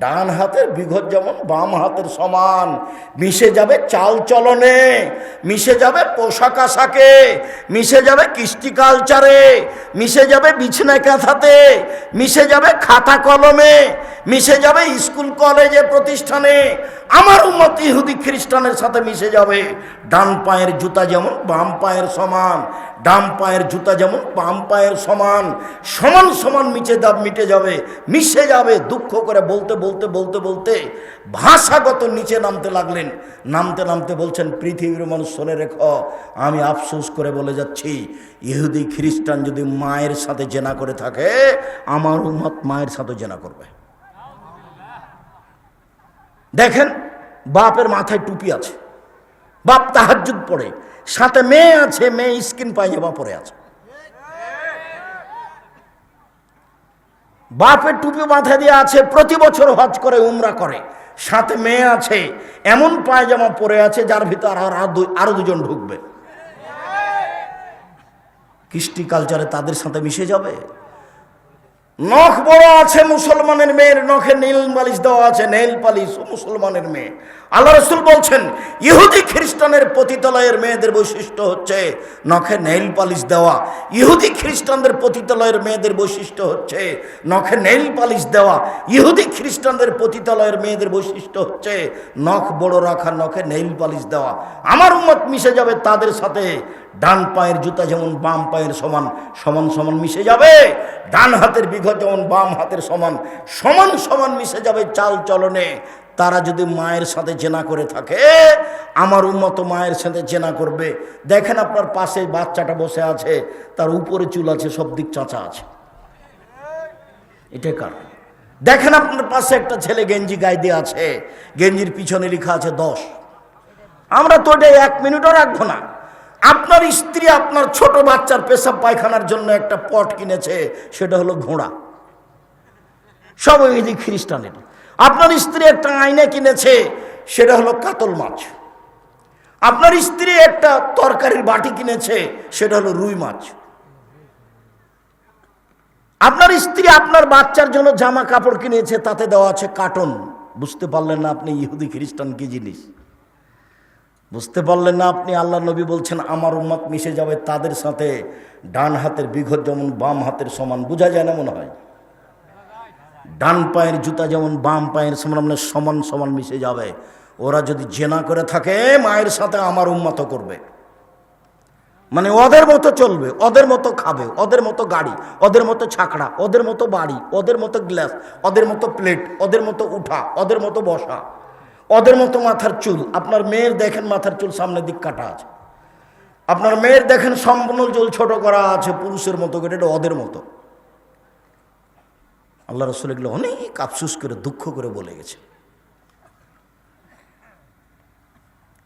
S1: ডান হাতের বিঘত যেমন বাম হাতের সমান, মিশে যাবে চাল চলনে, মিশে যাবে পোশাক আশাকে, মিশে যাবে কৃষ্টি কালচারে, মিশে যাবে বিছনা কাঁথাতে, মিশে যাবে খাতা কলমে, মিশে যাবে স্কুল কলেজে প্রতিষ্ঠানে। আমার উম্মত ইহুদি খ্রিস্টানের সাথে মিশে যাবে। ডান পায়ের জুতা যেমন বাম পায়ের সমান, ডান পায়ের জুতা যেমন বাম পায়ের সমান, সমান সমান মিটে যাবে, মিশে যাবে। দুঃখ করে বলতে বলতে বলতে বলতে ভাষাগত নিচে নামতে লাগলেন। নামতে নামতে বলছেন পৃথিবীর মানুষ শুনে রেখো, আমি আফসোস করে বলে যাচ্ছি ইহুদি খ্রিস্টান যদি মায়ের সাথে জেনা করে থাকে আমার উম্মত মায়ের সাথে জেনা করবে। দেখেন বাপের মাথায় টুপি আছে, বাপ তাহাজ্জুদ পড়ে, সাথে মেয়ে আছে, মেয়ে স্কিন পায়জামা পরে আছে। বাপের টুপি মাথায় দিয়ে আছে, প্রতি বছর হজ করে উমরা করে, সাথে মেয়ে আছে, এমন পায়জামা পরে আছে যার ভিতর আরো দুজন ঢুকবে, কৃষ্টি কালচারে তাদের সাথে মিশে যাবে। নখ বড় আছে মুসলমানের মেয়ের নখে নীল পালিশ দেওয়া আছে, নেইল পালিশ ও মুসলমানের মেয়ে। আল্লাহ রাসূল বলছেন ইহুদি খ্রিস্টানের পতিতালয়ের মেয়েদের বৈশিষ্ট্য হচ্ছে নখে নেইল পালিশ দেওয়া। ইহুদি খ্রিস্টানদের পতিতালয়ের মেয়েদের বৈশিষ্ট্য হচ্ছে নখে নেইল পালিশ দেওয়া। ইহুদি খ্রিস্টানদের পতিতালয়ের মেয়েদের বৈশিষ্ট্য হচ্ছে নখ বড় রাখা, নখে নেইল পালিশ দেওয়া। আমার উম্মত মিশে যাবে তাদের সাথে। ডান পায়ের জুতা যেমন বাম পায়ের সমান সমান সমান মিশে যাবে, ডান হাতের বিঘত যেমন বাম হাতের সমান সমান সমান মিশে যাবে চাল চলনে। তারা যদি মায়ের সাথে জেনা করে থাকে, আমার উম্মত মায়ের সাথে জেনা করবে। দেখেন আপনার পাশে বাচ্চাটা বসে আছে, তার উপরে চুল আছে, সব দিক চাঁচা আছে, এটা কার? দেখেন আপনার পাশে একটা ছেলে গেঞ্জি গায়ে দিয়ে আছে, গেঞ্জির পিছনে লেখা আছে 10। আমরা তো এটা 1 মিনিটও রাখবো না। আপনার স্ত্রী আপনার ছোট বাচ্চার পেশাব পায়খানার জন্য একটা পট কিনেছে, সেটা হলো ঘোড়া, সব ইহুদি খ্রিস্টানের। আপনার স্ত্রী একটা আয়না কিনেছে, সেটা হলো কাতল মাছ। আপনার স্ত্রী একটা তরকারির বাটি কিনেছে, সেটা হলো রুই মাছ। আপনার স্ত্রী আপনার বাচ্চার জন্য জামা কাপড় কিনেছে, তাতে দেওয়া আছে কার্টন। বুঝতে পারলেন না আপনি ইহুদি খ্রিস্টান কি জিনিস? বুঝতে পারলেন না আপনি? আল্লাহ নবী বলছেন আমার উম্মত মিশে যাবে তাদের সাথে, ডান হাতের বিঘত যেমন বাম হাতের সমান। বোঝা যায় না মনে হয়? ডান পায়ের জুতা যেমন বাম পায়ের সমান, সমান সমান মিশে যাবে। ওরা যদি জেনা করে থাকে মায়ের সাথে, আমার উম্মত করবে, মানে ওদের মতো চলবে, ওদের মতো খাবে, ওদের মতো গাড়ি, ওদের মতো ছাকড়া, ওদের মতো বাড়ি, ওদের মতো গ্লাস, ওদের মতো প্লেট, ওদের মতো উঠা, ওদের মতো বসা, ওদের মতো মাথার চুল। আপনার মেয়ের দেখেন মাথার চুল সামনের দিক কাটা আছে, আপনার মেয়ের দেখেন সম্পূর্ণ চুল ছোট করা আছে পুরুষের মতো করে, এটা ওদের মতো। আল্লাহ রাসূল এগুলো অনেক আফসোস করে দুঃখ করে বলে গেছে।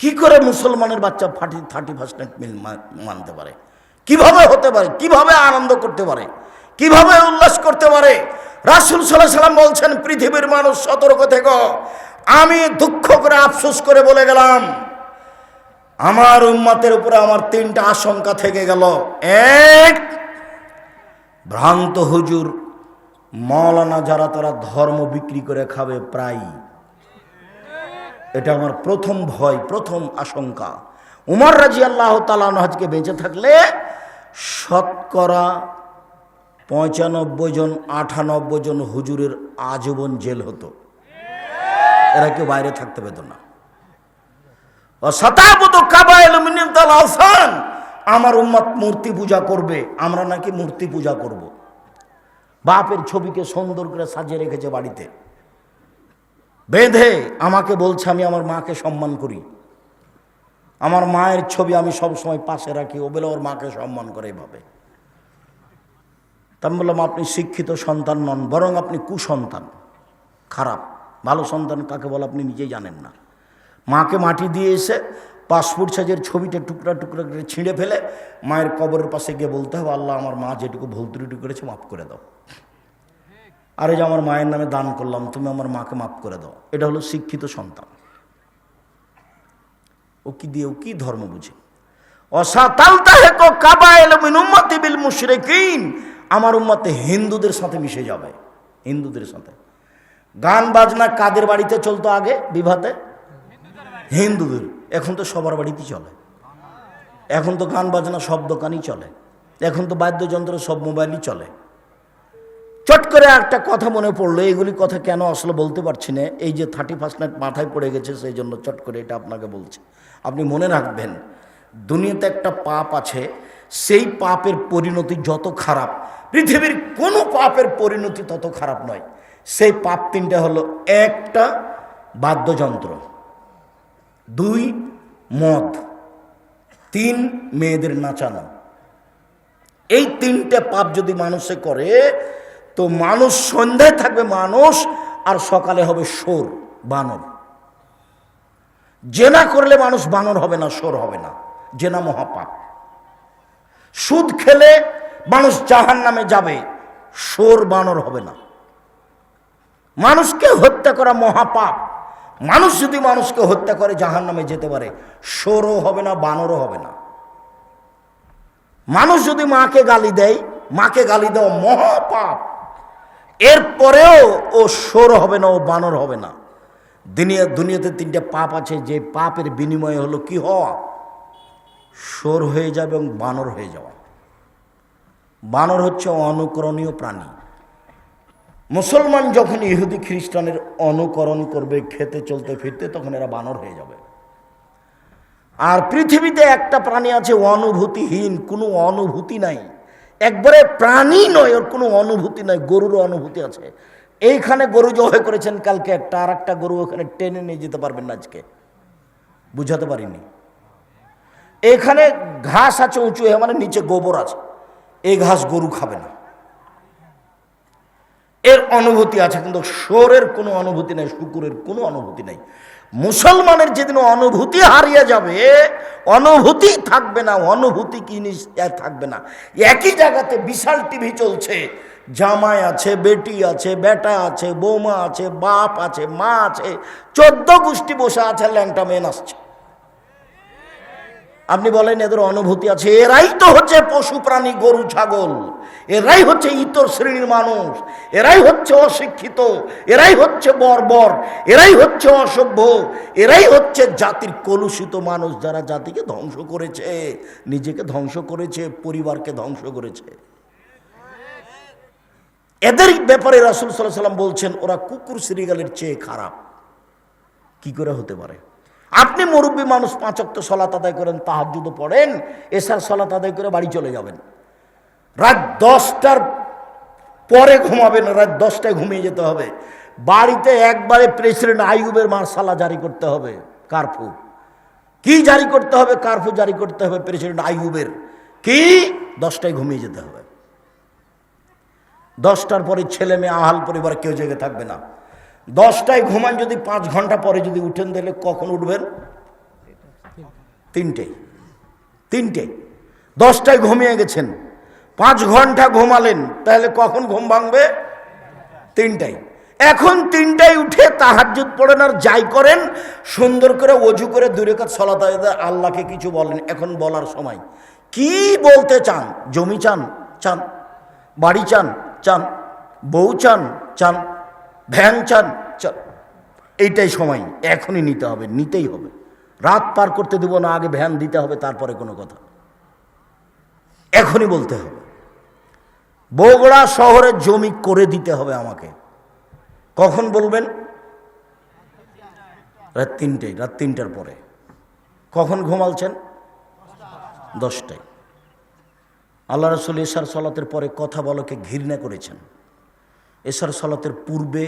S1: কি করে মুসলমানের বাচ্চা 31st মিল মানতে পারে? কিভাবে হতে পারে? কিভাবে আনন্দ করতে পারে? কিভাবে উল্লাস করতে পারে? রাসূল সাল্লাল্লাহু আলাইহি ওয়াসাল্লাম বলছেন পৃথিবীর মানুষ সতর্ক থেকো। আমি দুঃখ করে আফসোস করে বলে গেলাম আমার উম্মতের উপরে আমার 3টা আশঙ্কা থেকে গেল। এক, ভ্রান্ত হুজুর মাওলানা যারা তারা ধর্ম বিক্রি করে খাবে প্রায়, এটা আমার প্রথম ভয়, প্রথম আশঙ্কা। উমর রাদিয়াল্লাহু তাআলা আনহু আজকে বেঁচে থাকলে শতকরা 95 জন 98 জন হুজুরের আজীবন জেল হতো, এরা কেউ বাইরে থাকতে পেত না। আমার উম্মত মূর্তি পূজা করবে, আমরা নাকি মূর্তি পূজা করব। বাপের ছবিকে সুন্দর করে সাজিয়ে রেখেছে বাড়িতে, বেঁধে আমাকে বলছে আমি আমার মাকে সম্মান করি, আমার মায়ের ছবি আমি সব সময় পাশে রাখি, ও বলে ওর মাকে সম্মান করে এভাবে। তা আমি বললাম আপনি শিক্ষিত সন্তান নন, বরং আপনি কুসন্তান, খারাপ। ভালো সন্তান কাকে বলে আপনি নিজেই জানেন না। মাকে মাটি দিয়ে এসে পাসপোর্ট সাইজের ছবিটা টুকরা টুকরা করে ছিঁড়ে ফেলে মায়ের কবরের পাশে গিয়ে বলতে হবে আল্লাহ আমার মা যেটুকু ভুল ত্রুটি করেছে মাফ করে দাও, আরে যে আমার মায়ের নামে দান করলাম তুমি আমার মাকে মাফ করে দাও। এটা হলো শিক্ষিত সন্তান। ও কি দিয়ে, ও কি ধর্ম বুঝে? আমার উম্মতে হিন্দুদের সাথে মিশে যাবে, হিন্দুদের সাথে। গান বাজনা কাদের বাড়িতে চলতো আগে বিবাহতে? হিন্দুদের। এখন তো সবার বাড়িতেই চলে, এখন তো গান বাজনা সব দোকানই চলে, এখন তো বাদ্যযন্ত্র সব মোবাইলই চলে। চট করে একটা কথা মনে পড়লো, এগুলি কথা কেন আসলে বলতে পারছি না, এই যে 31st নাইট মাথায় পড়ে গেছে সেই জন্য চট করে এটা আপনাকে বলছি। আপনি মনে রাখবেন দুনিয়াতে একটা পাপ আছে, সেই পাপের পরিণতি যত খারাপ, পৃথিবীর কোনো পাপের পরিণতি তত খারাপ নয়। সেই পাপ 3টা হলো, 1টা বাদ্যযন্ত্র, 2 মদ, 3 মেয়েদের নাচানো। এই 3টে পাপ যদি মানুষে করে তো মানুষ সন্ধ্যায় থাকবে মানুষ, আর সকালে হবে শোর, বানর। জেনা করলে মানুষ বানর হবে না, শোর হবে না, জেনা মহাপাপ। সুদ খেলে মানুষ জাহান্নামে যাবে, শোর বানর হবে না। মানুষকে হত্যা করা মহাপাপ, মানুষ যদি মানুষকে হত্যা করে জাহান্নামে যেতে পারে, সরও হবে না, বানরও হবে না। মানুষ যদি মাকে গালি দেয়, মাকে গালি দেওয়া মহাপাপ, এরপরেও ও সর হবে না, ও বানর হবে না। দুনিয়াতে তিনটে পাপ আছে, যে পাপের বিনিময়ে হলো কি হওয়া? সর হয়ে যাবে এবং বানর হয়ে যাওয়া। বানর হচ্ছে অনুকরণীয় প্রাণী। মুসলমান যখন ইহুদি খ্রিস্টানের অনুকরণ করবে খেতে চলতে ফিরতে, তখন এরা বানর হয়ে যাবে। আর পৃথিবীতে একটা প্রাণী আছে অনুভূতিহীন, কোনো অনুভূতি নাই, একবারে প্রাণী নয়, ওর কোনো অনুভূতি নাই। গরুর অনুভূতি আছে। এইখানে গরু জবাই করেছেন কালকে একটা, আর একটা গরু ওখানে টেনে নিয়ে যেতে পারবেন না আজকে, বুঝাতে পারিনি। এখানে ঘাস আছে উঁচু, মানে নিচে গোবর আছে, এই ঘাস গরু খাবে না। এর অনুভূতি আছে, কিন্তু শোরের কোনো অনুভূতি নাই, শুকুরের কোনো অনুভূতি নাই। মুসলমানের যেদিন অনুভূতি হারিয়ে যাবে, অনুভূতি থাকবে না, অনুভূতি কি জিনিস থাকবে না। একই জায়গাতে বিশাল টিভি চলছে, জামাই আছে, বেটি আছে, বেটা আছে, বৌমা আছে, বাপ আছে, মা আছে, 14 গোষ্ঠী বসে আছে, ল্যাংটা মেন আসছে। আপনি বলেন এদের অনুভূতি আছে? এরাই তো হচ্ছে পশু প্রাণী, গরু ছাগল, এরাই হচ্ছে ইতর শ্রেণীর মানুষ, এরাই হচ্ছে অশিক্ষিত, এরাই হচ্ছে বর্বর, এরাই হচ্ছে অসভ্য, এরাই হচ্ছে জাতির কলুষিত মানুষ, যারা জাতিকে ধ্বংস করেছে, নিজেকে ধ্বংস করেছে, পরিবারকে ধ্বংস করেছে। এদের ব্যাপারে রাসূল সাল্লাল্লাহু আলাইহি ওয়াসাল্লাম বলছেন, ওরা কুকুর শ্রীগালের চেয়ে খারাপ। কি করে হতে পারে? আপনি মুরব্বী মানুষ, 5 ওয়াক্ত সালাত আদায় করেন, তাহাজ্জুদ পড়েন, এশার সালাত আদায় করে বাড়ি চলে যাবেন, রাত 10টার পরে ঘুমাবেন, রাত 10টায় ঘুমিয়ে যেতে হবে। বাড়িতে একবারে প্রেসিডেন্ট আইয়ুবের মার্শালা জারি করতে হবে, কারফিউ। কি জারি করতে হবে? কারফিউ জারি করতে হবে প্রেসিডেন্ট আইয়ুবের। কি? 10টায় ঘুমিয়ে যেতে হবে। 10টার পরে ছেলে মেয়ে, আহাল পরিবার কেউ জেগে থাকবে না। 10টায় ঘুমান, যদি 5 ঘন্টা পরে যদি উঠেন, তাহলে কখন উঠবেন? 3টে। 10টায় ঘুমিয়ে গেছেন, 5 ঘন্টা ঘুমালেন, তাহলে কখন ঘুম ভাঙবে? 3টায়। এখন 3টায় উঠে তাহাজ্জুদ পড়েন, আর যাই করেন সুন্দর করে ওযু করে 2 রাকাত সালাত আদায়, আল্লাহকে কিছু বলেন। এখন বলার সময় কি বলতে চান? জমি চান? চান। বাড়ি চান? চান। বউ চান? চান। ভ্যান চান? চান। এইটাই সময়, এখনই নিতে হবে, নিতেই হবে। রাত পার করতে দেব না, আগে ভ্যান দিতে হবে, তারপরে কোনো কথা। এখনই বলতে হবে। বগুড়া শহরে জমি করে দিতে হবে আমাকে। কখন বলবেন? রাত 3টায়, রাত 3টার পরে। কখন ঘুমালছেন? 10টায়। আল্লাহ রাসূল এশার সালাতের পরে কথা বলাকে ঘৃণা করেছেন, এশার সালাতের পূর্বে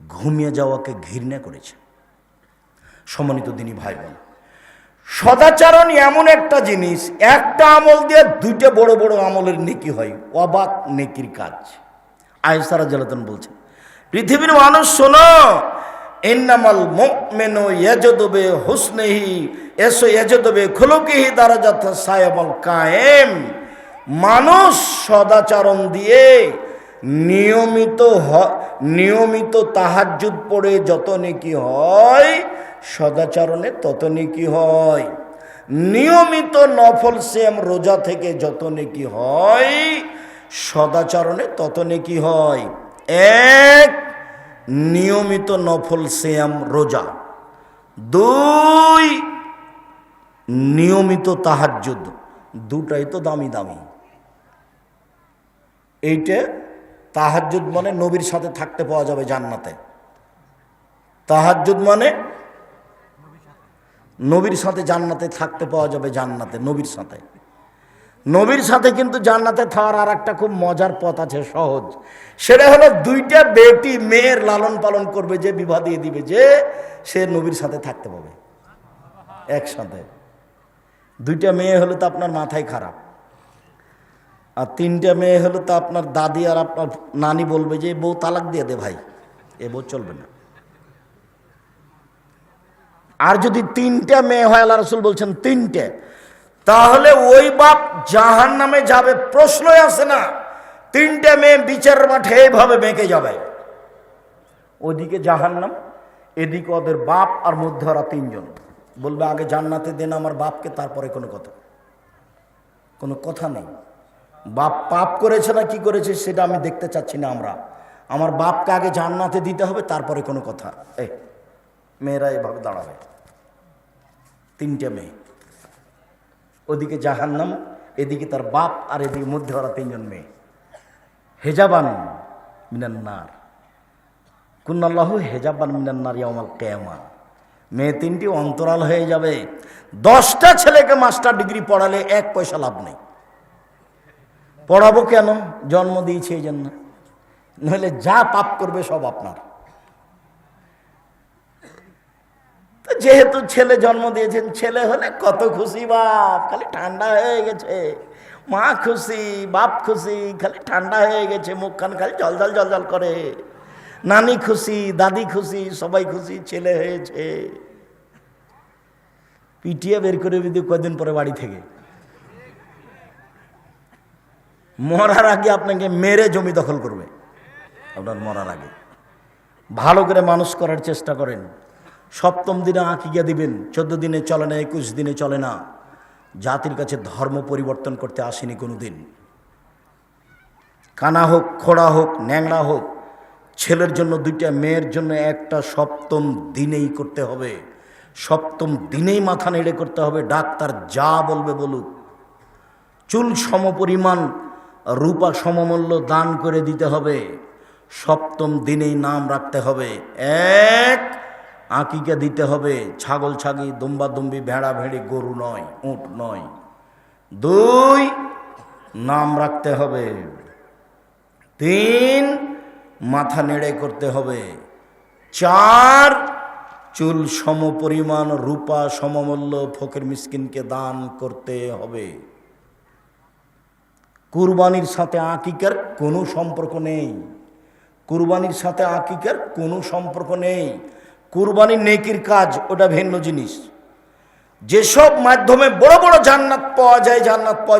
S1: ঘুমিয়ে যাওয়াকে ঘৃণা করেছেন। সম্মানিত দিনী ভাই বোন, সদাচরণ এমন একটা জিনিস, একটা আমল দিয়ে 2টে বড় বড় আমলের নেকি হয়, অবাক নেকির কাজ। আয়েশা রাদিয়াল্লাহু আনহা বলছেন, পৃথিবীর মানুষ শোনো, ইন্নামাল মুমিনু ইয়াজদু বি হুসনিহি ইয়াজদু বি খুলুকিহি দারাজাত সায়াবুল কায়েম। মানুষ সদাচরণ দিয়ে নিয়মিত তাহাজ্জুদ পড়ে যত নেকি হয়, সদাচরণে তত নেকি হয়। নিয়মিত নফল সিয়াম রোজা থেকে যত নেকি হয়, সদাচরণে তত নেকি হয়। 1, নিয়মিত নফল সিয়াম রোজা। 2, নিয়মিত তাহাজ্জুদ। 2টাই তো দামি দামি। এইটা তাহাজ্জুদ মানে নবীর সাথে থাকতে পাওয়া যাবে জান্নাতে। তাহাজ্জুদ মানে নবীর সাথে জান্নাতে থাকতে পাওয়া যাবে, জান্নাতে নবীর সাথে। নবীর সাথে কিন্তু জান্নাতে থাকার আর একটা খুব মজার পথ আছে, সহজ। সেটা হলো 2টা বেটি মেয়ের লালন পালন করবে, যে বিবাহ দিয়ে দিবে, যে সে নবীর সাথে থাকতে পাবে একসাথে। 2টা মেয়ে হলে তো আপনার মাথায় খারাপ, আর 3টা মেয়ে হলে তো আপনার দাদি আর আপনার নানি বলবে যে বউ তালাক দিয়ে দে ভাই, এ বউ চলবে না। আর যদি 3টা মেয়ে হয়, আল্লাহ রাসূল বলছেন 3টে, তাহলে ওই বাপ জাহান্নামে যাবে, প্রশ্নই আসে না। 3টে মেয়ে বিচারের মাঠে এইভাবে বেঁকে যাবে, ওদিকে জাহান্নাম, এদিকে ওদের বাপ আর মধ্যে ওরা তিনজন। বলবে আগে জান্নাতে দেন আমার বাপকে, তারপরে কোনো কথা নেই। বাপ পাপ করেছে না কি করেছে সেটা আমি দেখতে চাচ্ছি না। আমার বাপকে আগে জান্নাতে দিতে হবে, তারপরে কোনো কথা। মেয়েরা এভাবে দাঁড়াবে, তিনটে মেয়ে, ওদিকে জাহান্নাম, এদিকে তার বাপ, আর এদিকে মধ্যে ওরা তিনজন মেয়ে। হেজাবান মিনান্নার, কুন্নাল্লাহু হেজাবান মিনান্নার ইয়াউমাল কিয়ামা। মেয়ে তিনটি অন্তরাল হয়ে যাবে। 10টা ছেলেকে মাস্টার ডিগ্রি পড়ালে 1 পয়সা লাভ নেই। পড়াবো কেন? জন্ম দিয়েছে এই জন্য, নইলে যা পাপ করবে সব আপনার। তো যেহেতু ছেলে জন্ম দিয়েছেন, ছেলে হলে কত খুশি বাপ, খালি ঠান্ডা হয়ে গেছে। মা খুশি, বাপ খুশি, খালি ঠান্ডা হয়ে গেছে, মুখখান খালি জলজল জলজল করে। নানি খুশি, দাদি খুশি, সবাই খুশি, ছেলে হয়েছে। পিটিয়ে বের করে দিতে কয়েকদিন পরে বাড়ি থেকে। মরার আগে আপনাকে মেরে জমি দখল করবে আপনার মরার আগে। ভালো করে মানুষ করার চেষ্টা করেন। 7ম দিনে আকিকা দিবেন, 14 দিনে চলে না, 21 দিনে চলে না। জাতির কাছে ধর্ম পরিবর্তন করতে আসেনি কোনো দিন। কানা হোক, খোড়া হোক, ন্যাংরা হোক, ছেলের জন্য 2টা, মেয়ের জন্য 1টা 7ম দিনেই করতে হবে। 7ম দিনেই মাথা নেড়ে করতে হবে। ডাক্তার যা বলবে বলুক। চুল সমপরিমাণ, রূপা সমমূল্য দান করে দিতে হবে। 7ম দিনেই নাম রাখতে হবে। 1 আকিকা দিতে হবে। ছাগল ছাগি, দুম্বা দুম্বি, ভেড়া ভেড়ি, গরু নয়, উট নয়। 2 নাম রাখতে হবে। 3 মাথা নেড়ে করতে হবে। 4 চুল সমপরিমাণ, রূপা সমমূল্য ফকির মিসকিনকে দান করতে হবে। কুরবানির সাথে আকিকার কোনো সম্পর্ক নেই। কুরবানির সাথে আকিকার কোনো সম্পর্ক নেই। কুরবানি নেকির কাজ, ওটা ভিন্ন জিনিস। যেসব মাধ্যমে বড় বড় জান্নাত পাওয়া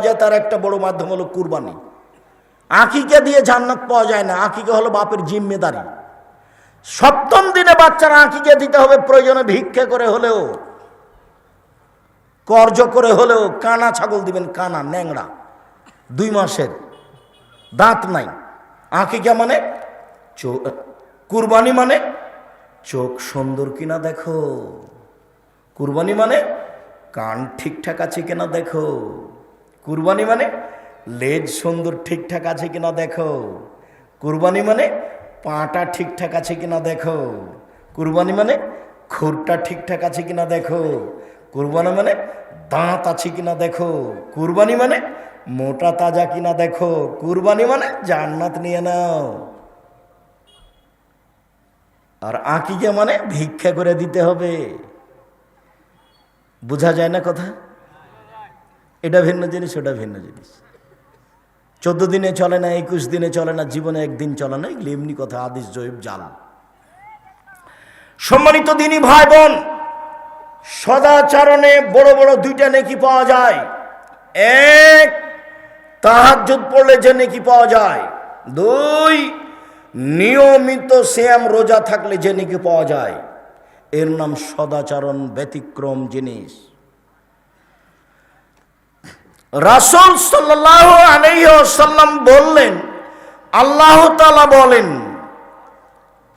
S1: যায়, তার একটা বড় মাধ্যম হলো কুরবানি। আকিকা দিয়ে জান্নাত পাওয়া যায় না। আকিকা হলো বাপের জিম্মেদারি। 7ম দিনে বাচ্চারা আকিকা দিতে হবে। প্রয়োজনে ভিক্ষা করে হলেও, কর্জ করে হলেও। কানা ছাগল দিবেন, কানা ন্যাংরা, 2 মাসের, দাঁত নাই। আকিকা মানে, কুরবানি মানে চোখ সুন্দর কিনা দেখো। কুরবানি মানে কান ঠিকঠাক আছে কিনা দেখো। কুরবানি মানে লেজ সুন্দর ঠিকঠাক আছে কিনা দেখো। কুরবানি মানে পাটা ঠিকঠাক আছে কিনা দেখো। কুরবানি মানে খুরটা ঠিকঠাক আছে কিনা দেখো। কুরবানি মানে দাঁত আছে কিনা দেখো। কুরবানি মানে মোটা তাজা কিনা দেখো। কুরবানি মানে জান্নাত নিয়ে নাও। আর আকিকা মানে ভিক্ষা করে দিতে হবে। বোঝা যায় না কথা? এটা ভিন্ন জিনিস, ওটা ভিন্ন জিনিস। 14 দিনে চলে না, 21 দিনে চলে না, জীবনে একদিন চলে না, এগুলি এমনি কথা, হাদিস জয়ীব জাল। সম্মানিত দিনী ভাই বোন, সদাচরণে বড় বড় 2টা নেকি পাওয়া যায়। 1 তাহাজ্জুদ পড়লে যে নেকি পাওয়া যায়। 2 নিয়মিত সিয়াম রোজা থাকলে যে নেকি পাওয়া যায়। এর নাম সদাচরণ, ব্যতিক্রম জিনিস। রাসূল সাল্লাল্লাহু আলাইহি ওয়াসাল্লাম বললেন, আল্লাহ তাআলা বলেন,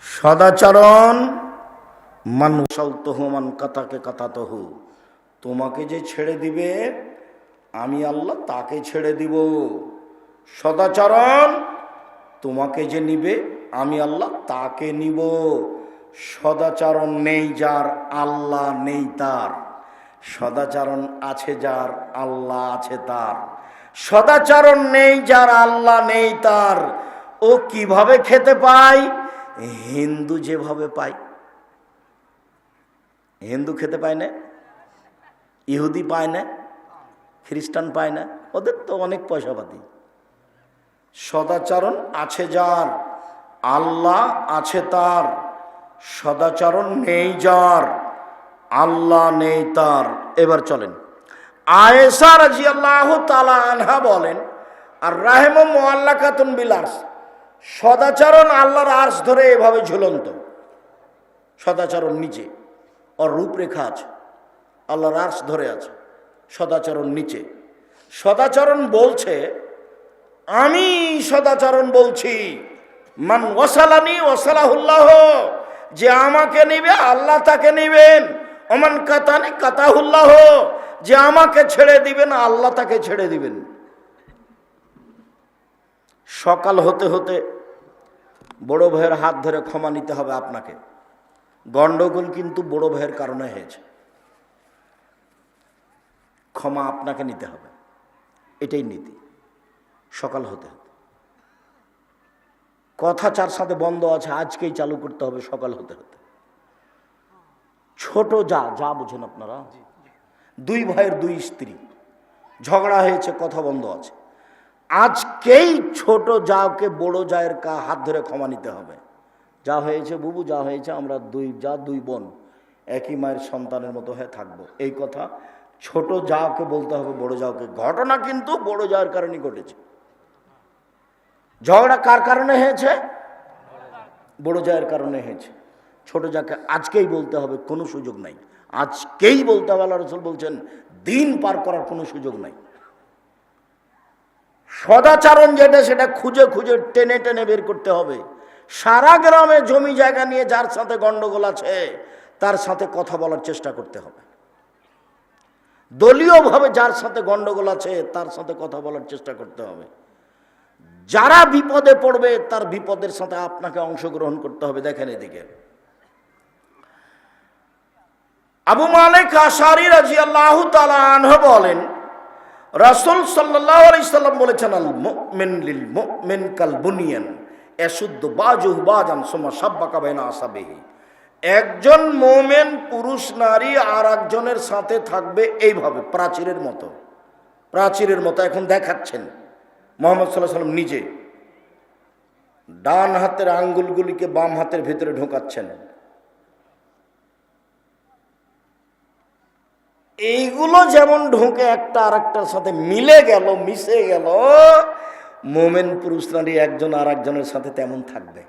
S1: সদাচরণ মান সালতহু মান কাতাকে কাতাতহু, তোমাকে যে ছেড়ে দিবে আমি আল্লাহ তাকে ছেড়ে দিব। সদাচরণ তোমাকে যে নিবে আমি আল্লাহ তাকে নিব। সদাচরণ নেই যার, আল্লাহ নেই তার। সদাচরণ আছে যার, আল্লাহ আছে তার। সদাচরণ নেই যার, আল্লাহ নেই তার। ও কিভাবে খেতে পায়? হিন্দু যেভাবে পায়। হিন্দু খেতে পায় না, ইহুদি পায় না, খ্রিস্টান পায় না, ওদের তো অনেক পয়সাপাতি। সদাচরণ আছে যার, আল্লাহ আছে তার। সদাচরণ নেই যার, আল্লাহ নেই তার। এবার চলেন, আয়েশা রাদিয়াল্লাহু তাআলা আনহা বলেন, আর রাহিমু মুআল্লাকাতুন বিল আরশ, সদাচরণ আল্লাহর আরশ ধরে এভাবে ঝুলন্ত। সদাচরণ নিচে, ওর রূপরেখা আছে, আল্লাহর আরশ ধরে আছে, সদাচরণ নিচে। সদাচরণ বলছে, আমি সদাচরণ বলছি, মান ওয়াসালানি ওয়াসালাহুল্লাহ, যে আমাকে নিবে আল্লাহ তাকে নিবেন, ওমান কাতানি কাতাহুল্লাহ, যে আমাকে ছেড়ে দিবেন আল্লাহ তাকে ছেড়ে দিবেন। সকাল হতে হতে বড় ভাইয়ের হাত ধরে ক্ষমা নিতে হবে আপনাকে। গন্ডগোল কিন্তু বড় ভাইয়ের কারণে হয়েছে, ক্ষমা আপনাকে নিতে হবে, এটাই নীতি। সকাল হতে হতে কথা চার সাথে বন্ধ আছে, আজকেই চালু করতে হবে সকাল হতে হতে। ছোট যা বুঝেন আপনারা, দুই ভাইয়ের দুই স্ত্রী, ঝগড়া হয়েছে, কথা বন্ধ আছে, আজকেই ছোট যাকে বড় জায়ের হাত ধরে ক্ষমা নিতে হবে। যা হয়েছে বুবু, যা হয়েছে, আমরা দুই বোন একই মায়ের সন্তানের মতো হয়ে থাকবো, এই কথা ছোট যাকে বলতে হবে বড় যাকে। ঘটনা কিন্তু বড় যাওয়ার কারণে ঘটেছে। ঝগড়া কার কারণে হয়েছে? বড় জায়ের কারণে হয়েছে। ছোট যাকে আজকেই বলতে হবে, কোনো সুযোগ নাই, আজকেই বলতে হবে। আল্লাহ রাসূল বলছেন দিন পার করার কোনো সুযোগ নাই। সদাচরণ যেটা, সেটা খুঁজে খুঁজে টেনে টেনে বের করতে হবে। সারা গ্রামে জমি জায়গা নিয়ে যার সাথে গন্ডগোল আছে তার সাথে কথা বলার চেষ্টা করতে হবে। দলীয়ভাবে যার সাথে গন্ডগোল আছে তার সাথে কথা বলার চেষ্টা করতে হবে। যারা বিপদে পড়বে তার বিপদের সাথে আপনাকে অংশগ্রহণ করতে হবে। দেখেন এদিকে আবু মালিক আশআরী রাদিয়াল্লাহু তাআলা আনহু বলেন, রাসূল সাল্লাল্লাহু আলাইহি সাল্লাম বলেছেন, আল মুমিন লিল মুমিন কাল বুনিয়ান ইয়াশুদ্দু বাযুহু বাযান সুম্মা শাব্বাকা বাইনা আসাবিহি। একজন মুমিন পুরুষ নারী আর একজনের সাথে থাকবে এইভাবে, প্রাচীরের মতো। প্রাচীরের মতো এখন দেখাচ্ছেন মুহাম্মদ সাল্লাল্লাহু আলাইহি সাল্লাম নিজে। ডান হাতের আঙ্গুলগুলিকে বাম হাতের ভিতরে ঢোকাচ্ছেন। এইগুলো যেমন ঢোকে একটা আরেকটার সাথে মিলে গেল, মিশে গেল, মোমেন পুরুষ নারী একজন আর একজনের সাথে তেমন থাকবে।